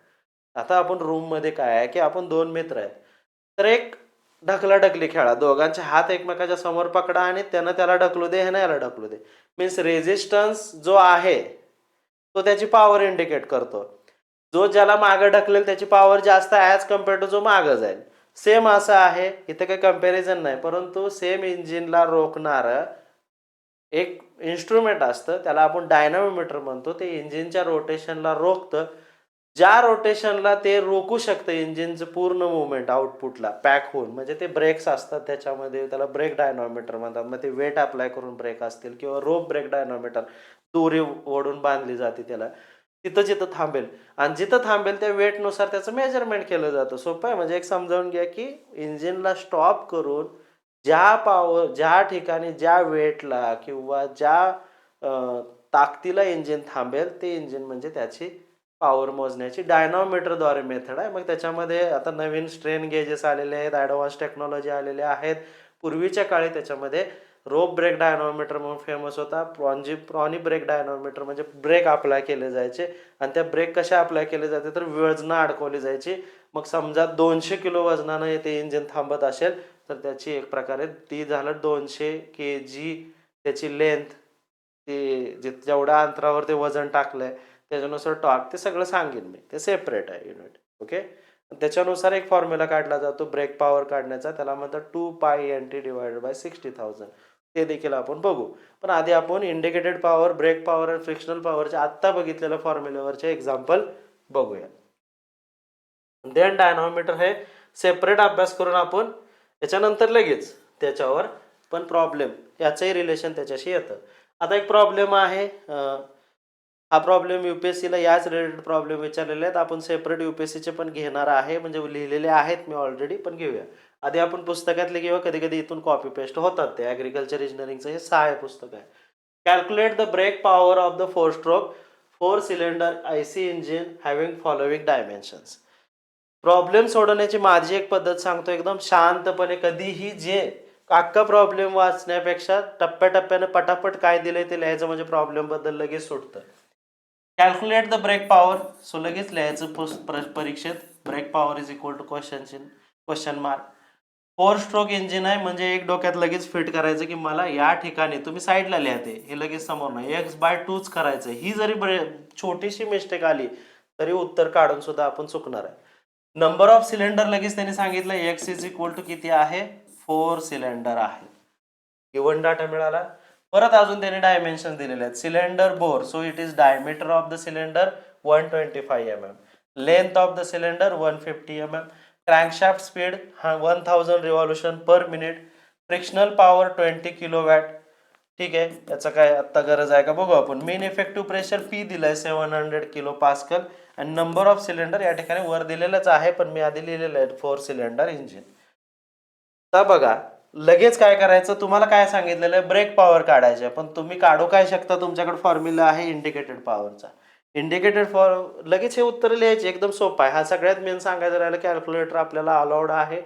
आता आपण रूम मध्ये काय आहे की आपण 2 मित्र आहेत, तर एक ढकलाढकली खेळा, दोघांचे हात एकमेकाच्या समोर पकडा आणि त्यानं त्याला ढकलू दे, हे याला ढकलू दे. मीन्स रेजिस्टन्स जो आहे तो त्याची पॉवर इंडिकेट करतो. जो ज्याला मागं ढकलेल त्याची पॉवर जास्त ॲज कम्पेअर टू जो मागं जाईल. सेम असं आहे, इथं काही कम्पॅरिझन नाही, परंतु सेम इंजिनला रोखणारं एक इन्स्ट्रुमेंट असतं, त्याला आपण डायनॅमोमीटर म्हणतो. ते इंजिनच्या रोटेशनला रोखतं. ज्या रोटेशनला ते रोखू शकतं इंजिनचं पूर्ण मुवमेंट आउटपुटला पॅक होऊन, म्हणजे ते ब्रेक्स असतात त्याच्यामध्ये, त्याला ब्रेक डायनॅमोमीटर म्हणतात. मग ते वेट अप्लाय करून ब्रेक असतील किंवा रोप ब्रेक डायनॅमोमीटर, दोरी ओढून बांधली जाते त्याला. तिथं जिथं थांबेल आणि जिथं थांबेल त्या वेटनुसार त्याचं मेजरमेंट केलं जातं. सोपं आहे. म्हणजे एक समजावून घ्या की इंजिनला स्टॉप करून ज्या ठिकाणी ज्या वेटला किंवा ज्या ताकदीला इंजिन थांबेल ते इंजिन म्हणजे त्याची पॉवर मोजण्याची डायनॉमीटरद्वारे मेथड आहे. मग त्याच्यामध्ये आता नवीन स्ट्रेन गेजेस आलेले आहेत, ॲडव्हान्स टेक्नॉलॉजी आलेले आहेत. पूर्वीच्या काळी त्याच्यामध्ये रोप ब्रेक डायनॉमीटर म्हणून फेमस होता. प्रॉनी ब्रेक डायनॉमीटर म्हणजे ब्रेक अप्लाय केले जायचे आणि त्या ब्रेक कशा अप्लाय केले जाते तर वजनं अडकवली जायची. मग समजा 200 किलो वजनानं ते इंजिन थांबत असेल तर त्याची एक प्रकारे ती झालं 200 kg त्याची लेंथ, ते जेवढ्या अंतरावर ते वजन टाकलंय त्याच्यानुसार टॉर्क, ते सगळं सांगेन मी, ते सेपरेट आहे युनिट. ओके. त्याच्यानुसार एक फॉर्म्युला काढला जातो ब्रेक पॉवर काढण्याचा, त्याला म्हणतात 2π डिवायडेड बाय 60,000. ते देखील आपण बघू. पण आधी आपण इंडिकेटेड पॉवर, ब्रेक पॉवर आणि फ्रिक्शनल पॉवरचे आत्ता बघितलेल्या फॉर्म्युल्यावरचे एक्झाम्पल बघूया. देन डायनॉमीटर हे सेपरेट अभ्यास करून आपण त्याच्यानंतर लगेच त्याच्यावर पण प्रॉब्लेम याचंही रिलेशन त्याच्याशी येतं. आता एक प्रॉब्लेम आहे, हा प्रॉब्लेम यूपीएससीला याच रिलेटेड प्रॉब्लेम विचारलेले आहेत. आपण सेपरेट यूपीएससीचे पण घेणार आहे, म्हणजे लिहिलेले आहेत मी ऑलरेडी, पण घेऊया. आधी आपण पुस्तकातले किंवा कधी कधी इथून कॉपी पेस्ट होतात ते. ॲग्रिकल्चर इंजिनिअरिंगचं हे 6 पुस्तक आहे. Calculate the brake power of the 4 stroke 4 cylinder IC engine having following dimensions. Problem सोडवण्याची माझी एक पद्धत सांगतो, एकदम शांतपणे. कधीही जे अख्खा प्रॉब्लेम वाचण्यापेक्षा टप्प्याटप्प्याने पटापट काय दिलंय ते लिहायचं, म्हणजे प्रॉब्लेम बद्दल लगेच सुटतं. Calculate the brake power, so लगेच लिहायचं परीक्षेत. Brake power is equal to question mark. 4 stroke engine आहे म्हणजे एक डोक्यात लगेच फिट करायचं की मला या ठिकाणी, तुम्ही साईडला लिहाते हे लगेच समोर नाही, x/2च करायचं. ही जरी छोटीशी मिस्टेक आली तरी उत्तर काढून सुद्धा आपण चुकणार आहे. नंबर ऑफ सिलेंडर लगेच त्यांनी सांगितलं x इज इक्वल टू किती आहे, 4 सिलेंडर आहे. गिव्हन डाटा मिळाला. परत अजून त्यांनी डायमेन्शन दिलेले आहेत. Cylinder bore, so it is diameter of the cylinder 125 mm, length of the cylinder 150 mm, crankshaft speed 1000 revolution per minute, frictional power 20 kilowatt. ठीक आहे, याचं काय आत्ता गरज आहे का बघू आपण. मेन इफेक्टिव्ह प्रेशर पी दिलाय 700 किलो पास्कल आणि नंबर ऑफ सिलेंडर या ठिकाणी वर दिलेलंच आहे, पण मी आधी लिहिलेलं आहे 4 सिलेंडर इंजिन. आता बघा लगेच काय करायचं, तुम्हाला काय सांगितलेलं आहे, ब्रेक पॉवर काढायचे. पण तुम्ही काढू काय शकता, तुमच्याकडे फॉर्म्युला आहे इंडिकेटेड पॉवरचा. लगेच हे उत्तर लिहायचे, एकदम सोपं आहे. हा सगळ्यात मेन सांगायचं राहिलं, कॅल्क्युलेटर आपल्याला अलाउड आहे,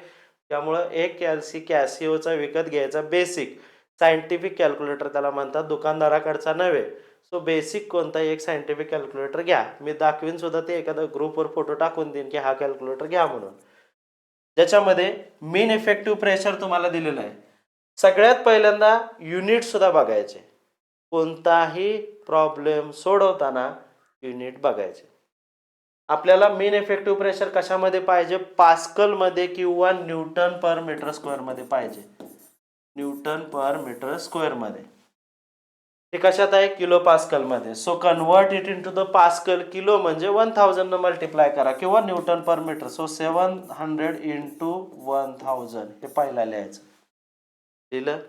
त्यामुळं एक कॅसिओचा विकत घ्यायचा. बेसिक सायंटिफिक कॅल्क्युलेटर त्याला म्हणतात, दुकानदाराकडचा नव्हे. सो बेसिक कोणताही एक सायंटिफिक कॅल्क्युलेटर घ्या. मी दाखवीन सुद्धा, ते एखादा ग्रुपवर फोटो टाकून देईन की हा कॅल्क्युलेटर घ्या म्हणून. ज्याच्यामध्ये मेन इफेक्टिव्ह प्रेशर तुम्हाला दिलेलं आहे. सगळ्यात पहिल्यांदा युनिट सुद्धा बघायचे. कोणताही प्रॉब्लेम सोडवताना युनिट बघायचे. आपल्याला मेन इफेक्टिव्ह प्रेशर कशामध्ये पाहिजे, पास्कलमध्ये किंवा न्यूटन पर मीटर स्क्वेअर मध्ये पाहिजे. न्यूटन पर मीटर स्क्वेअर मध्ये. ते कशात आहे, किलो पास्कल मध्ये. So convert it into the pascal. Kilo म्हणजे 1000 न मल्टिप्लाय करा, किंवा Newton per metre. So 700 into 1000 हे पहिला लिहायचं. लिहिलं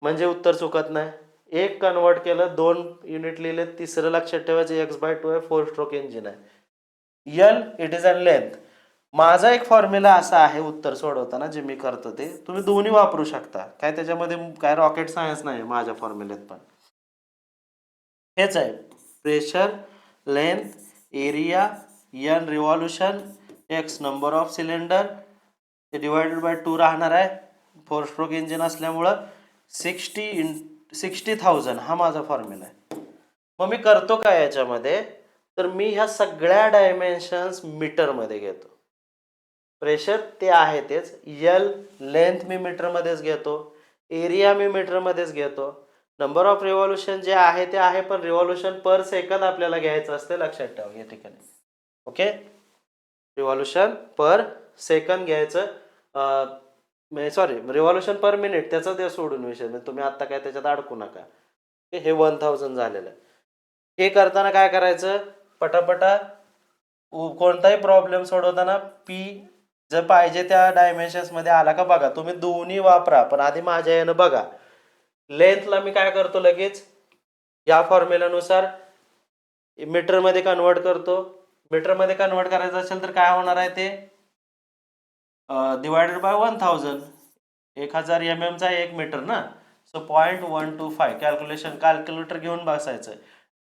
म्हणजे उत्तर चुकत नाही. एक कन्वर्ट केलं, 2 युनिट लिहिले, तिसरं लक्षात ठेवायचं x/2 आहे, 4 स्ट्रोक इंजिन आहे. L it is an length. माझा एक फॉर्म्युला असा आहे उत्तर सोडवताना जे मी करतो ते तुम्ही दोन्ही वापरू शकता. काय त्याच्यामध्ये काय रॉकेट सायन्स नाही माझ्या फॉर्म्युल्यात, पण हेच आहे. Pressure, length, area, n revolution, x number of cylinder, ते डिवायडेड बाय 2 राहणार आहे 4 स्ट्रोक इंजिन असल्यामुळं. 60,000 हा माझा फॉर्म्युला आहे. मग मी करतो काय याच्यामध्ये, तर मी ह्या सगळ्या डायमेन्शन्स मीटरमध्ये घेतो. प्रेशर ते आहे तेच, यल लेंथ मी मीटरमध्येच घेतो, एरिया मी मीटरमध्येच घेतो, नंबर ऑफ रिव्हॉल्युशन जे आहे ते आहे, पण रिव्हॉल्युशन पर सेकंद आपल्याला घ्यायचं असते, लक्षात ठेवा या ठिकाणी. ओके, रिव्हॉल्युशन पर सेकंद घ्यायचं, सॉरी रिव्हॉल्युशन पर मिनिट, त्याचं ते सोडून विषय, तुम्ही आत्ता काय त्याच्यात अडकू नका. हे 1000 झालेलं आहे. हे करताना काय करायचं, पटापटा कोणताही प्रॉब्लेम सोडवताना पी जर पाहिजे त्या डायमेन्शन्स मध्ये आला का बघा. तुम्ही दोन्ही वापरा, पण आधी माझ्या यानं बघा. लेंथला मी काय करतो लगेच या फॉर्म्युलानुसार मीटरमध्ये कन्वर्ट करतो. मीटरमध्ये कन्वर्ट करायचं असेल तर काय होणार आहे ते डिवायडेड बाय 1000. 1000 mm चा 1 मीटर ना. सो 0.125 कॅल्क्युलेटर घेऊन बसायचं.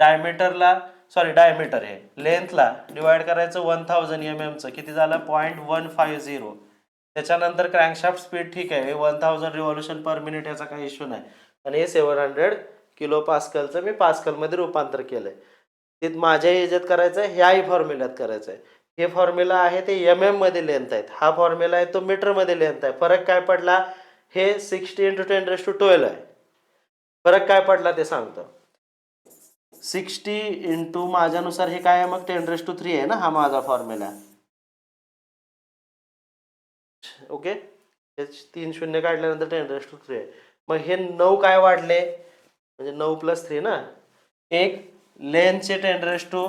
डायमीटर हे लेंथला डिवाइड करायचं 1000 mm चं किती झालं 0.150. त्याच्यानंतर क्रँकशाफ्ट स्पीड ठीक आहे 1000 रिव्हॉल्युशन पर मिनिट याचा काही इश्यू नाही. आणि हे 700 किलो पास्कलचं मी पास्कलमध्ये रूपांतर केलंय. ते माझ्या ह्याच्यात करायचं आहे, ह्याही फॉर्म्युल्यात करायचं आहे. हे फॉर्म्युला आहे ते MM मध्ये लेंथ आहेत, हा फॉर्म्युला आहे तो मीटर मध्ये लेंथ आहे. फरक काय पडला, हे 60 × 10⁻12 आहे. फरक काय पडला ते सांगतो. 60 इंटू माझ्यानुसार हे काय आहे मग 10⁻³ आहे ना, हा माझा फॉर्म्युला. ओके, 3 शून्य काढल्यानंतर 10⁻³ आहे. मग हे 9 काय वाढले म्हणजे 9 + 3 ना. एक लेंथचे 10⁻³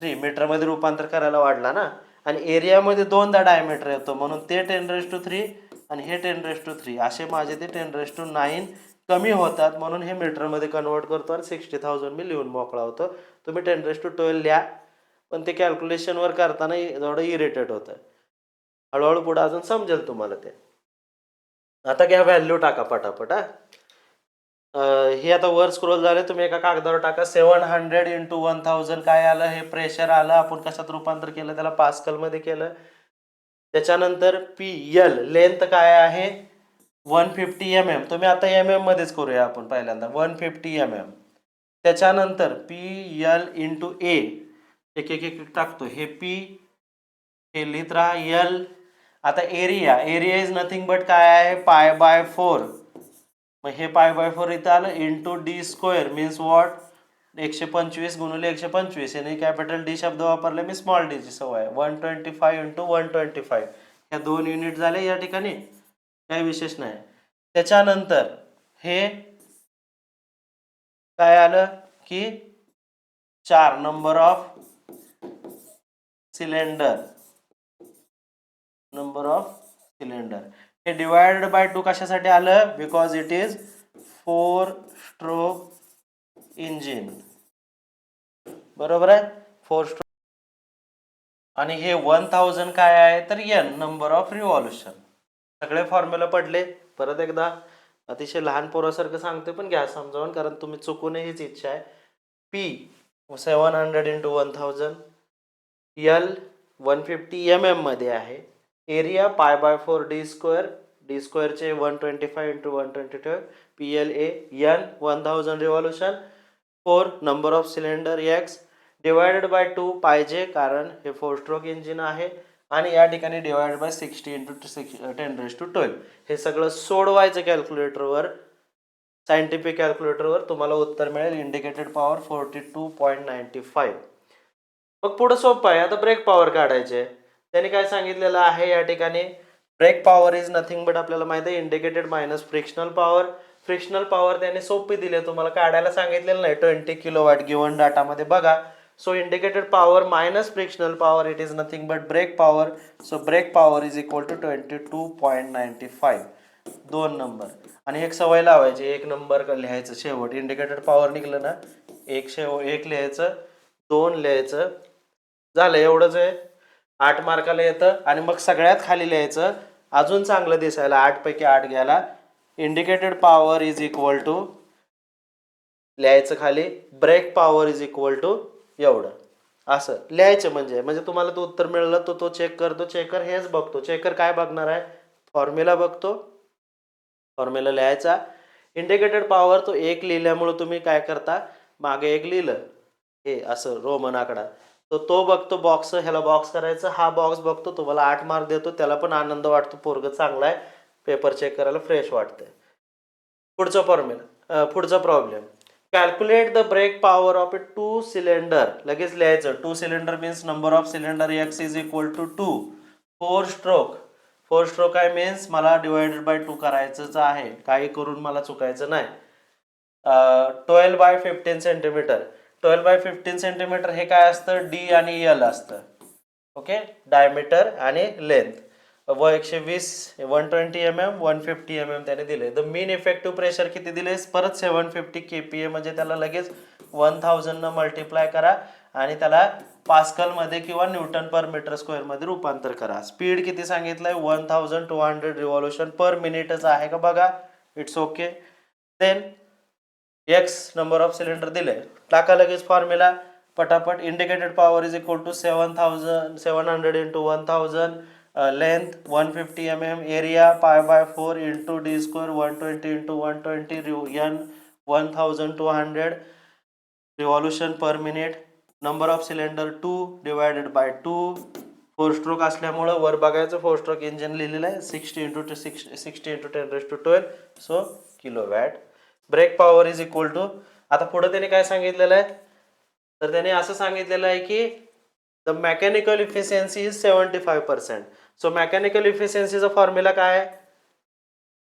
मीटरमध्ये रूपांतर करायला वाढला ना. आणि एरियामध्ये 2दा डायमीटर येतो म्हणून ते 10⁻³ आणि हे 10⁻³ असे माझे ते 10⁻9 कमी होतात म्हणून हे मीटरमध्ये कन्वर्ट करतो आणि 60,000 मी लिहून मोकळा होतो. तुम्ही 10⁻12 लिहा, पण ते कॅल्क्युलेशनवर करताना थोडं इरिटेट होतं. हळूहळू पुढे अजून समजेल तुम्हाला ते. आता घ्या व्हॅल्यू टाका पटापट. हे आता वर स्क्रोल झाले, तुम्ही एका कागदावर टाका. 700 × 1000 काय आलं, हे प्रेशर आलं. आपण कशात रूपांतर केलं त्याला, पास्कल मध्ये केलं. त्याच्यानंतर PL लेंथ काय आहे 150 mm. तुम्ही आता MM मध्येच करूया आपण पहिल्यांदा 150 mm. त्याच्यानंतर PL × A एक एक एक टाकतो. हे P हे लिहित राहा L. आता एरिया इज नथिंग बट काय आहे π/4. मग हे π/4 इथं आलं इंटू D² मीन्स वॉट 125 × 125. याने कॅपिटल D शब्द वापरले, मी स्मॉल डी ची सवय. 125 × 125 ह्या 2 युनिट झाले या ठिकाणी, काही विशेष नाही. त्याच्यानंतर हे काय आलं की 4 नंबर ऑफ सिलेंडर हे डिवाइडेड बाय 2 कशासाठी आलं, because it is 4 stroke engine. बरोबर आहे, 4 स्ट्रोक. आणि हे 1000 काय आहे तर N नंबर ऑफ रिव्हॉल्युशन. सगळे फॉर्म्युला पडले. परत एकदा अतिशय लहान पोरासारखं सांगते पण घ्या समजावून, कारण तुम्ही चुकू नये हीच इच्छा आहे. P 700 × 1000, L 150 mm मध्ये आहे. एरिया π/4 D² चे 125 × 122. PLA N 1000 revolution. 4 number of cylinder X divided by 2 पाहिजे कारण हे 4 स्ट्रोक इंजिन आहे. आणि या ठिकाणी डिवाइडेड बाय 60 × 10⁻12. हे सगळं सोडवायचं कॅल्क्युलेटरवर, सायंटिफिक कॅल्क्युलेटरवर. तुम्हाला उत्तर मिळेल इंडिकेटेड पॉवर 42.95. मग पुढे सोपं आहे. आता ब्रेक पॉवर काढायचे. त्यांनी काय सांगितलेलं आहे या ठिकाणी, brake power is nothing but आपल्याला माहिती आहे indicated minus frictional power. Frictional power त्याने सोपी दिली, तुम्हाला काढायला सांगितलेलं नाही. 20 kW गिवन डाटामध्ये बघा. So indicated power minus frictional power, it is nothing but brake power. So brake power is equal to 22.95. 2 number. आणि एक सवय लावायची, 1 नंबर लिहायचं शेवट. इंडिकेटेड पॉवर निघलं ना, 1 लिहायचं, 2 लिहायचं, झालं. एवढंच आहे. 8 मार्काला येतं. आणि मग सगळ्यात खाली लिहायचं, अजून चांगलं दिसायला 8 पैकी 8 घ्यायला, indicated power is equal to लिहायचं खाली brake power is equal to एवढं. असं लिहायचं म्हणजे तुम्हाला तो उत्तर मिळलं तो चेक करतो. चेकर हेच बघतो. चेकर काय बघणार आहे, फॉर्म्युला बघतो. फॉर्म्युला लिहायचा. इंडिकेटेड पॉवर तो 1 लिहिल्यामुळे तुम्ही काय करता, मागे 1 लिहिलं हे असं रोमन आकडा, तो बघतो बॉक्स, ह्याला बॉक्स करायचं. हा बॉक्स बघतो, तुम्हाला 8 मार्क देतो. त्याला पण आनंद वाटतो, पोरग चांगला आहे, पेपर चेक करायला फ्रेश वाटतंय. पुढचा problem, calculate the brake power of a 2 cylinder. लगेच लिहायचं. 2 cylinder means number of cylinder X is equal to 2. 4 stroke आहे मीन्स मला डिवायडेड बाय 2 करायचंच आहे, काही करून मला चुकायचं नाही. 12/15 सेंटीमीटर. 12/15 सेंटीमीटर हे काय असतं, D आणि L असतं. ओके, डायमीटर आणि लेंथ. व 120 120 mm 150 mm त्याने दिले. द मीन इफेक्टिव्ह प्रेशर किती दिले परत 750 kPa, म्हणजे त्याला लगेच 1000 न मल्टिप्लाय करा आणि त्याला पास्कल मध्ये किंवा न्यूटन पर मीटर स्क्वेअर मध्ये रूपांतर करा. स्पीड किती सांगितलंय 1200 रिव्हॉल्युशन पर मिनिटच आहे का बघा. It's okay. Then X number of cylinder दिले, टाका लगेच फॉर्म्युला पटापट. Indicated power is equal to 700 into 1000, length 150 mm, area π/4 into D square 120 into 120 n 1200 revolution per minute. Number of cylinder 2 divided by 2. 4 stroke असल्यामुळं वर बघायचं 4 स्ट्रोक इंजिन लिहिलेलं आहे 60 into 10⁻12 so kilowatt. Brake power is equal to, आता पुढे त्याने काय सांगितलेलं आहे तर त्याने असं सांगितलेलं आहे की the mechanical efficiency is 75%. So mechanical इफिशियन्सीचा फॉर्म्युला काय आहे,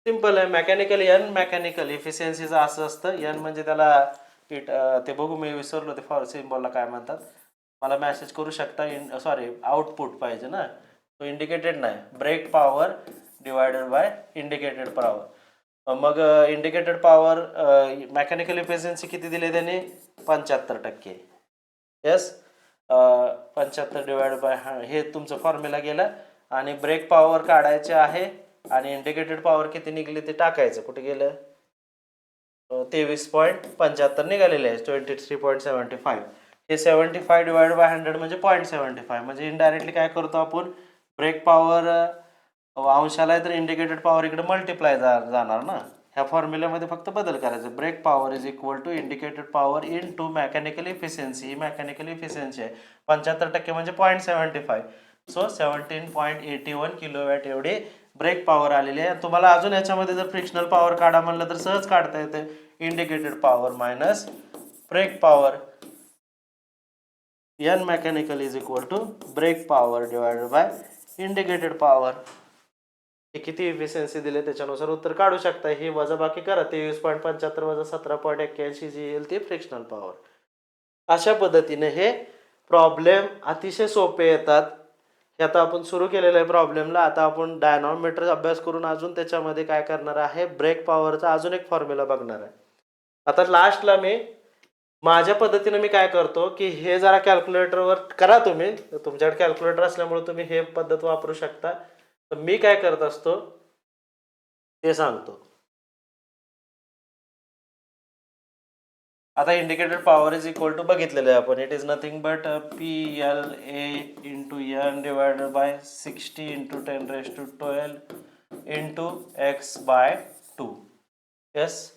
सिंपल आहे. मेकॅनिकल इफिशियन्सीचं असं असतं, एन म्हणजे त्याला ते बघू मी विसरलो ते फॉर सिम्बॉलला काय म्हणतात, मला मेसेज करू शकता. सॉरी आउटपुट पाहिजे ना, तो इंडिकेटेड नाही. Brake power divided by indicated power. मग इंडिकेटेड पॉवर मेकॅनिकल इफिशियन्सी किती दिले त्याने 75%. येस 75 डिवायडेड बाय हे तुमचं फॉर्म्युला गेलं. आणि ब्रेक पॉवर काढायचे आहे आणि इंडिकेटेड पॉवर किती निघली ते टाकायचं. कुठे गेलं 23.75 निघालेले आहे 23.75. हे 75 डिवाइड बाय 100 म्हणजे 0.75, म्हणजे इनडायरेक्टली काय करतो आपण ब्रेक पॉवर अंशाला आहे तर इंडिकेटेड पॉवर इकडे मल्टिप्लाय जाणार ना. ह्या फॉर्म्युल्यामध्ये फक्त बदल करायचा. Brake power is equal to indicated power into mechanical efficiency. ही मेकॅनिकल इफिशियन्सी आहे 75% म्हणजे 0.75. सो 17.81 किलोवॅट एवढी ब्रेक पॉवर आलेली आहे. तुम्हाला अजून याच्यामध्ये जर फ्रिक्शनल पॉवर काढा म्हणलं तर सहज काढता येते. Indicated power minus brake power, n mechanical is equal to brake power divided by indicated power. हे किती इफिशियन्सी दिले त्याच्यानुसार उत्तर काढू शकता. ही वजा बाकी करा 23.75 वजा 17.81 जी येईल ती फ्रिक्शनल पॉवर. अशा पद्धतीने हे प्रॉब्लेम अतिशय सोपे येतात. हे आता आपण सुरू केलेलं आहे प्रॉब्लेमला. आता आपण डायनॉमिटर अभ्यास करून अजून त्याच्यामध्ये काय करणार आहे, ब्रेक पॉवरचा अजून एक फॉर्म्युला बघणार आहे. आता लास्टला मी माझ्या पद्धतीने मी काय करतो की हे जरा कॅल्क्युलेटरवर करा. तुम्ही तुमच्याकडे कॅल्क्युलेटर असल्यामुळे तुम्ही हे पद्धत वापरू शकता. तर मी काय करत असतो ते सांगतो. आता indicated power is equal to बघितलेलं आहे आपण. It is nothing but PLA into n divided by 60 into 10⁻12 into x/2. Yes,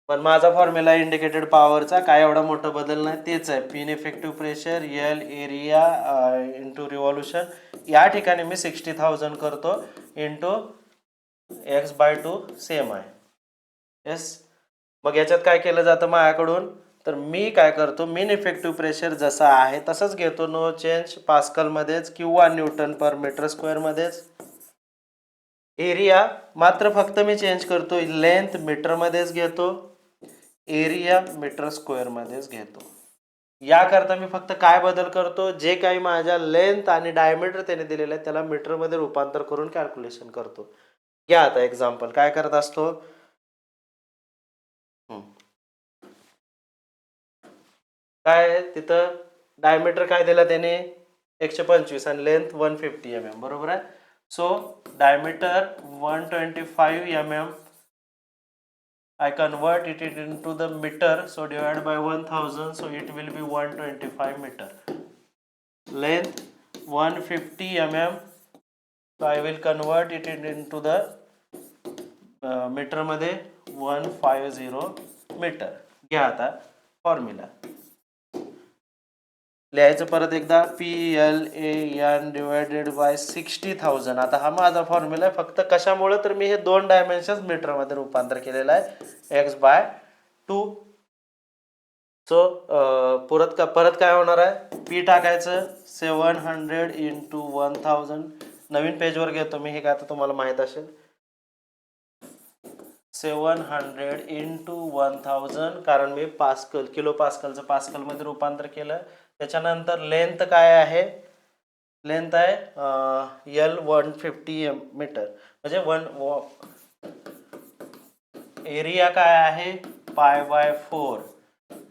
पण माझा फॉर्म्युला इंडिकेटेड पॉवरचा काय एवढा मोठा बदल नाही, तेच आहे. Pin effective pressure L area into revolution. या ठिकाणी मी 60,000 करतो इंटू x/2 सेम आहे. येस, मग याच्यात काय केलं जातं माझ्याकडून तर मी काय करतो मीन इफेक्टिव्ह प्रेशर जसा आहे तसंच घेतो, नो चेंज, पास्कलमध्येच किंवा न्यूटन पर मीटर स्क्वेअरमध्येच. एरिया मात्र फक्त मी चेंज करतो, लेंथ मीटरमध्येच घेतो, एरिया मीटर स्क्वेअरमध्येच घेतो. याकरता मी फक्त काय बदल करतो, जे काही माझ्या लेंथ आणि डायमीटर त्याने दिलेलं आहे त्याला मीटरमध्ये रूपांतर करून कॅल्क्युलेशन करतो. घ्या आता एक्झाम्पल काय करत असतो. काय तिथं डायमीटर काय दिला त्याने 125 आणि लेंथ 150 mm, बरोबर आहे. So diameter 125 mm, I convert it into the meter, so divide by 1000, so it will be 125 meter. Length 150 mm, so I will convert it into the meter मध्ये 150 meter. घ्या आता फॉर्म्युला लिहायचं परत एकदा, PLAN डिवायडेड बाय 60,000. आता हा माझा फॉर्म्युला आहे. फक्त कशामुळे तर मी हे 2 डायमेन्शन मीटरमध्ये रूपांतर केलेलं आहे x/2. सो परत काय होणार आहे, पी टाकायचं 700 इंटू 1000. नवीन पेजवर घेतो मी, हे काय आता तुम्हाला माहित असेल. 700 इंटू 1000, कारण मी पास्कल किलो पास्कलचं पास्कलमध्ये रूपांतर केलं. त्याच्यानंतर लेंथ काय आहे लेंथ आहे L 150 मीटर, म्हणजे एरिया काय आहे π/4,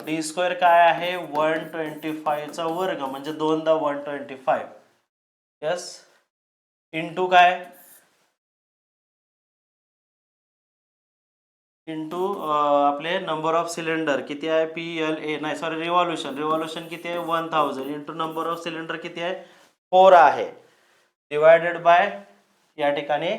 डी स्क्वेअर काय आहे 125चा वर्ग, म्हणजे 2दा 125, यस, इंटू काय, इंटू आपले नंबर ऑफ सिलेंडर किती आहे PLA, नाही सॉरी रिव्हॉल्युशन किती आहे 1000, इंटू नंबर ऑफ सिलेंडर किती आहे 4 आहे, डिवायडेड बाय या ठिकाणी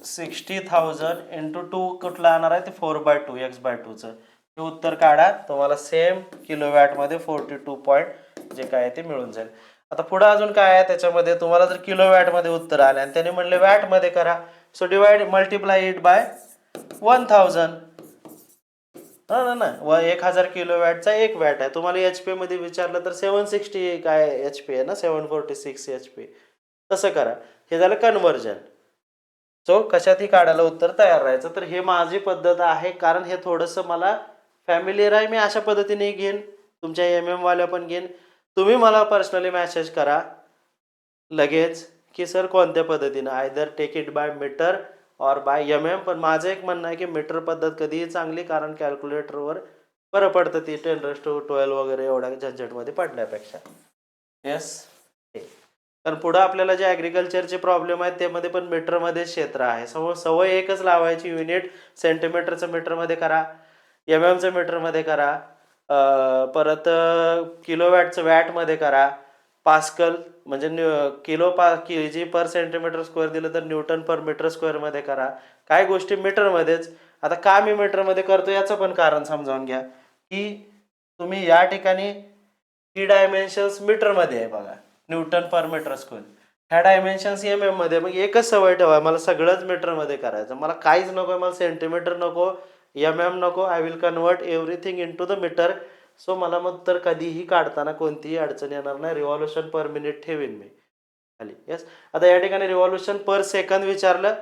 60,000 इंटू 2 कुठला येणार आहे ते 4/2 x/2चं, हे उत्तर काढा, तुम्हाला सेम किलोवॅटमध्ये 42 पॉईंट जे काय ते मिळून जाईल. आता पुढे अजून काय आहे त्याच्यामध्ये, तुम्हाला जर किलोवॅटमध्ये उत्तर आले आणि त्याने म्हणले वॅटमध्ये करा, so divide multiply it bye 1000. ना ना 1000 किलोवॅटचा 1 वॅट आहे. तुम्हाला HP मध्ये विचारलं तर 760 काय HP आहे ना, 746 HP. तसं करा, हे झालं कन्व्हर्जन. सो कशातही काढायला उत्तर तयार राहायचं. तर हे माझी पद्धत आहे, कारण हे थोडंसं मला फॅमिलियर आहे, मी अशा पद्धतीने घेईन, तुमच्या MM वाल्या पण घेईन. तुम्ही मला पर्सनली मेसेज करा लगेच की सर कोणत्या पद्धतीनं, either take it by metre or by MM. पण माझं एक म्हणणं आहे की मीटर पद्धत कधीही चांगली, कारण कॅल्क्युलेटरवर बरं पडतं ती 10⁻12 वगैरे एवढ्या झंझटमध्ये पडण्यापेक्षा. येस, कारण पुढं आपल्याला जे ॲग्रिकल्चरचे प्रॉब्लेम आहेत त्यामध्ये पण मीटरमध्ये क्षेत्र आहे. सवय एकच लावायची, युनिट सेंटीमीटरचं मीटरमध्ये करा, MMचं मीटरमध्ये करा, परत किलोवॅटचं वॅटमध्ये करा, पास्कल म्हणजे KG पर सेंटीमीटर स्क्वेअर दिलं तर न्यूटन पर मीटर स्क्वेअरमध्ये करा. काय गोष्टी मीटरमध्येच. आता का मी मीटरमध्ये करतो याचं पण कारण समजावून घ्या, की तुम्ही या ठिकाणी ही डायमेन्शन्स मीटरमध्ये आहे बघा, न्यूटन पर मीटर स्क्वेअर, ह्या डायमेन्शन्स MM मध्ये. मग एकच सवय ठेवा, मला सगळंच मीटरमध्ये करायचं, मला काहीच नको, मला सेंटीमीटर नको, MM नको, I will convert everything into the metre. So मला मग तर कधीही काढताना कोणतीही अडचण येणार नाही. रिव्हॉल्युशन पर मिनिट ठेवीन मी खाली. येस, आता या ठिकाणी रिव्हॉल्युशन पर सेकंद विचारलं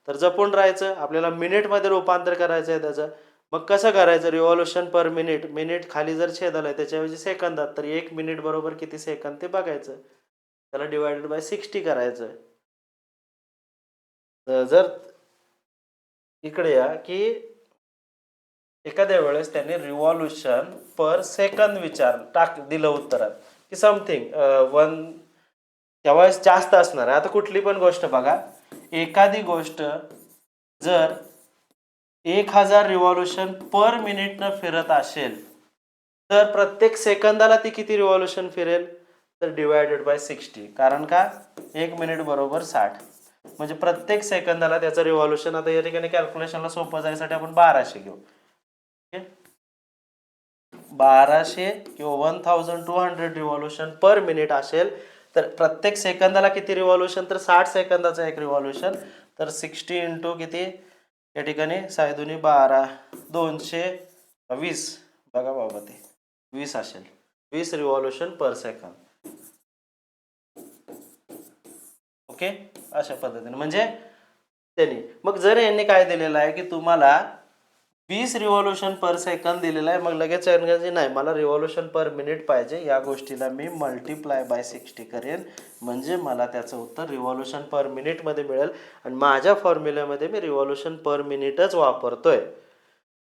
तर जपून राहायचं, आपल्याला मिनिटमध्ये रूपांतर करायचं आहे त्याचं. मग कसं करायचं, रिव्हॉल्युशन पर मिनिट, मिनिट खाली जर छेदलं आहे त्याच्याऐवजी सेकंदात, तर 1 मिनिट बरोबर किती सेकंद ते बघायचं, त्याला डिवायडेड बाय 60 करायचं. जर इकडे या की एखाद्या वेळेस त्यांनी रिव्हॉल्युशन पर सेकंद दिलं उत्तरात की समथिंग 1, त्यावेळेस जास्त असणार आहे. आता कुठली पण गोष्ट बघा, एखादी गोष्ट जर 1000 रिव्हॉल्युशन पर मिनिटनं फिरत असेल तर प्रत्येक सेकंदाला ती किती रिव्हॉल्युशन फिरेल, तर डिवायडेड बाय 60. कारण का 1 मिनिट बरोबर 60, म्हणजे प्रत्येक सेकंदाला त्याचं रिव्हॉल्युशन. आता या ठिकाणी कॅल्क्युलेशनला सोपं जायसाठी आपण 1200 घेऊ. 1200 किंवा 1200 रिव्हॉल्युशन पर मिनिट असेल तर प्रत्येक सेकंदाला किती रिव्हॉल्युशन, तर 60 सेकंदाचं एक रिव्हॉल्युशन. तर 60 इंटू किती, या ठिकाणी 6×2 = 12, 220, बघा बाबा ते 20 असेल, 20 रिव्हॉल्युशन पर सेकंद. ओके, अशा पद्धतीने म्हणजे त्यांनी. मग जर यांनी काय दिलेलं आहे की तुम्हाला 20 रिव्हॉल्युशन पर सेकंद दिलेला आहे, मग लगेच नाही मला रिव्हॉल्युशन पर मिनिट पाहिजे, या गोष्टीला मी मल्टिप्लाय बाय 60 करेन, म्हणजे मला त्याचं उत्तर रिव्हॉल्युशन पर मिनिटमध्ये मिळेल. आणि माझ्या फॉर्म्युल्यामध्ये मी रिव्हॉल्युशन पर मिनिटच वापरतोय.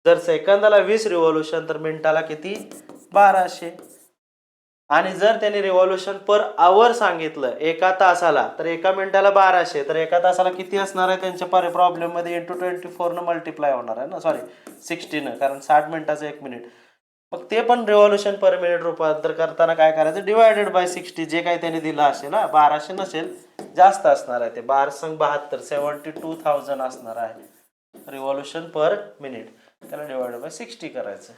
जर सेकंदाला 20 रिव्हॉल्युशन तर मिनिटाला किती 1200. आणि जर त्यांनी रिव्हॉल्युशन पर आवर सांगितलं एका तासाला, तर एका मिनिटाला 1200, तर एका तासाला किती असणार आहे त्यांच्या प्रॉब्लेममध्ये, इंटू 24 न मल्टिप्लाय होणार आहे ना, सॉरी 60 न, कारण 60 मिनिटाचं 1 मिनिट. मग ते पण रिव्हॉल्युशन पर मिनिट रूपांतर करताना काय करायचं, डिवायडेड बाय 60, जे काही त्यांनी दिलं असेल ना, 1200 नसेल, जास्त असणार आहे ते, 12×72 72,000 असणार आहे रिव्हॉल्युशन पर मिनिट. त्याला डिवायडेड बाय 60 करायचं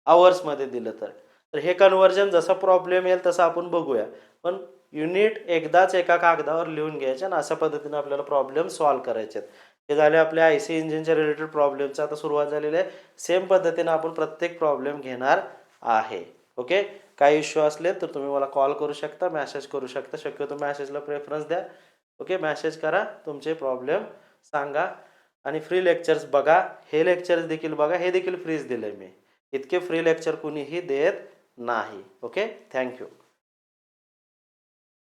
आवर्समध्ये दिलं तर. तर हे कन्व्हर्जन जसा प्रॉब्लेम येईल तसं आपण बघूया, पण युनिट एकदाच एका कागदावर लिहून घ्यायचे ना, अशा पद्धतीने आपल्याला प्रॉब्लेम सॉल्व्ह करायचे आहेत. हे झाले आपल्या IC इंजिनच्या रिलेटेड प्रॉब्लेमचं. आता सुरुवात झालेली आहे, सेम पद्धतीने आपण प्रत्येक प्रॉब्लेम घेणार आहे. ओके, काही इश्यू असले तर तुम्ही मला कॉल करू शकता, मेसेज करू शकता, शक्यतो मेसेजला प्रेफरन्स द्या. ओके, मेसेज करा, तुमचे प्रॉब्लेम सांगा. आणि फ्री लेक्चर्स बघा, हे लेक्चर्स देखील बघा, हे देखील फ्रीज दिले मी, इतके फ्री लेक्चर कुणीही देत नाही. Okay, thank you.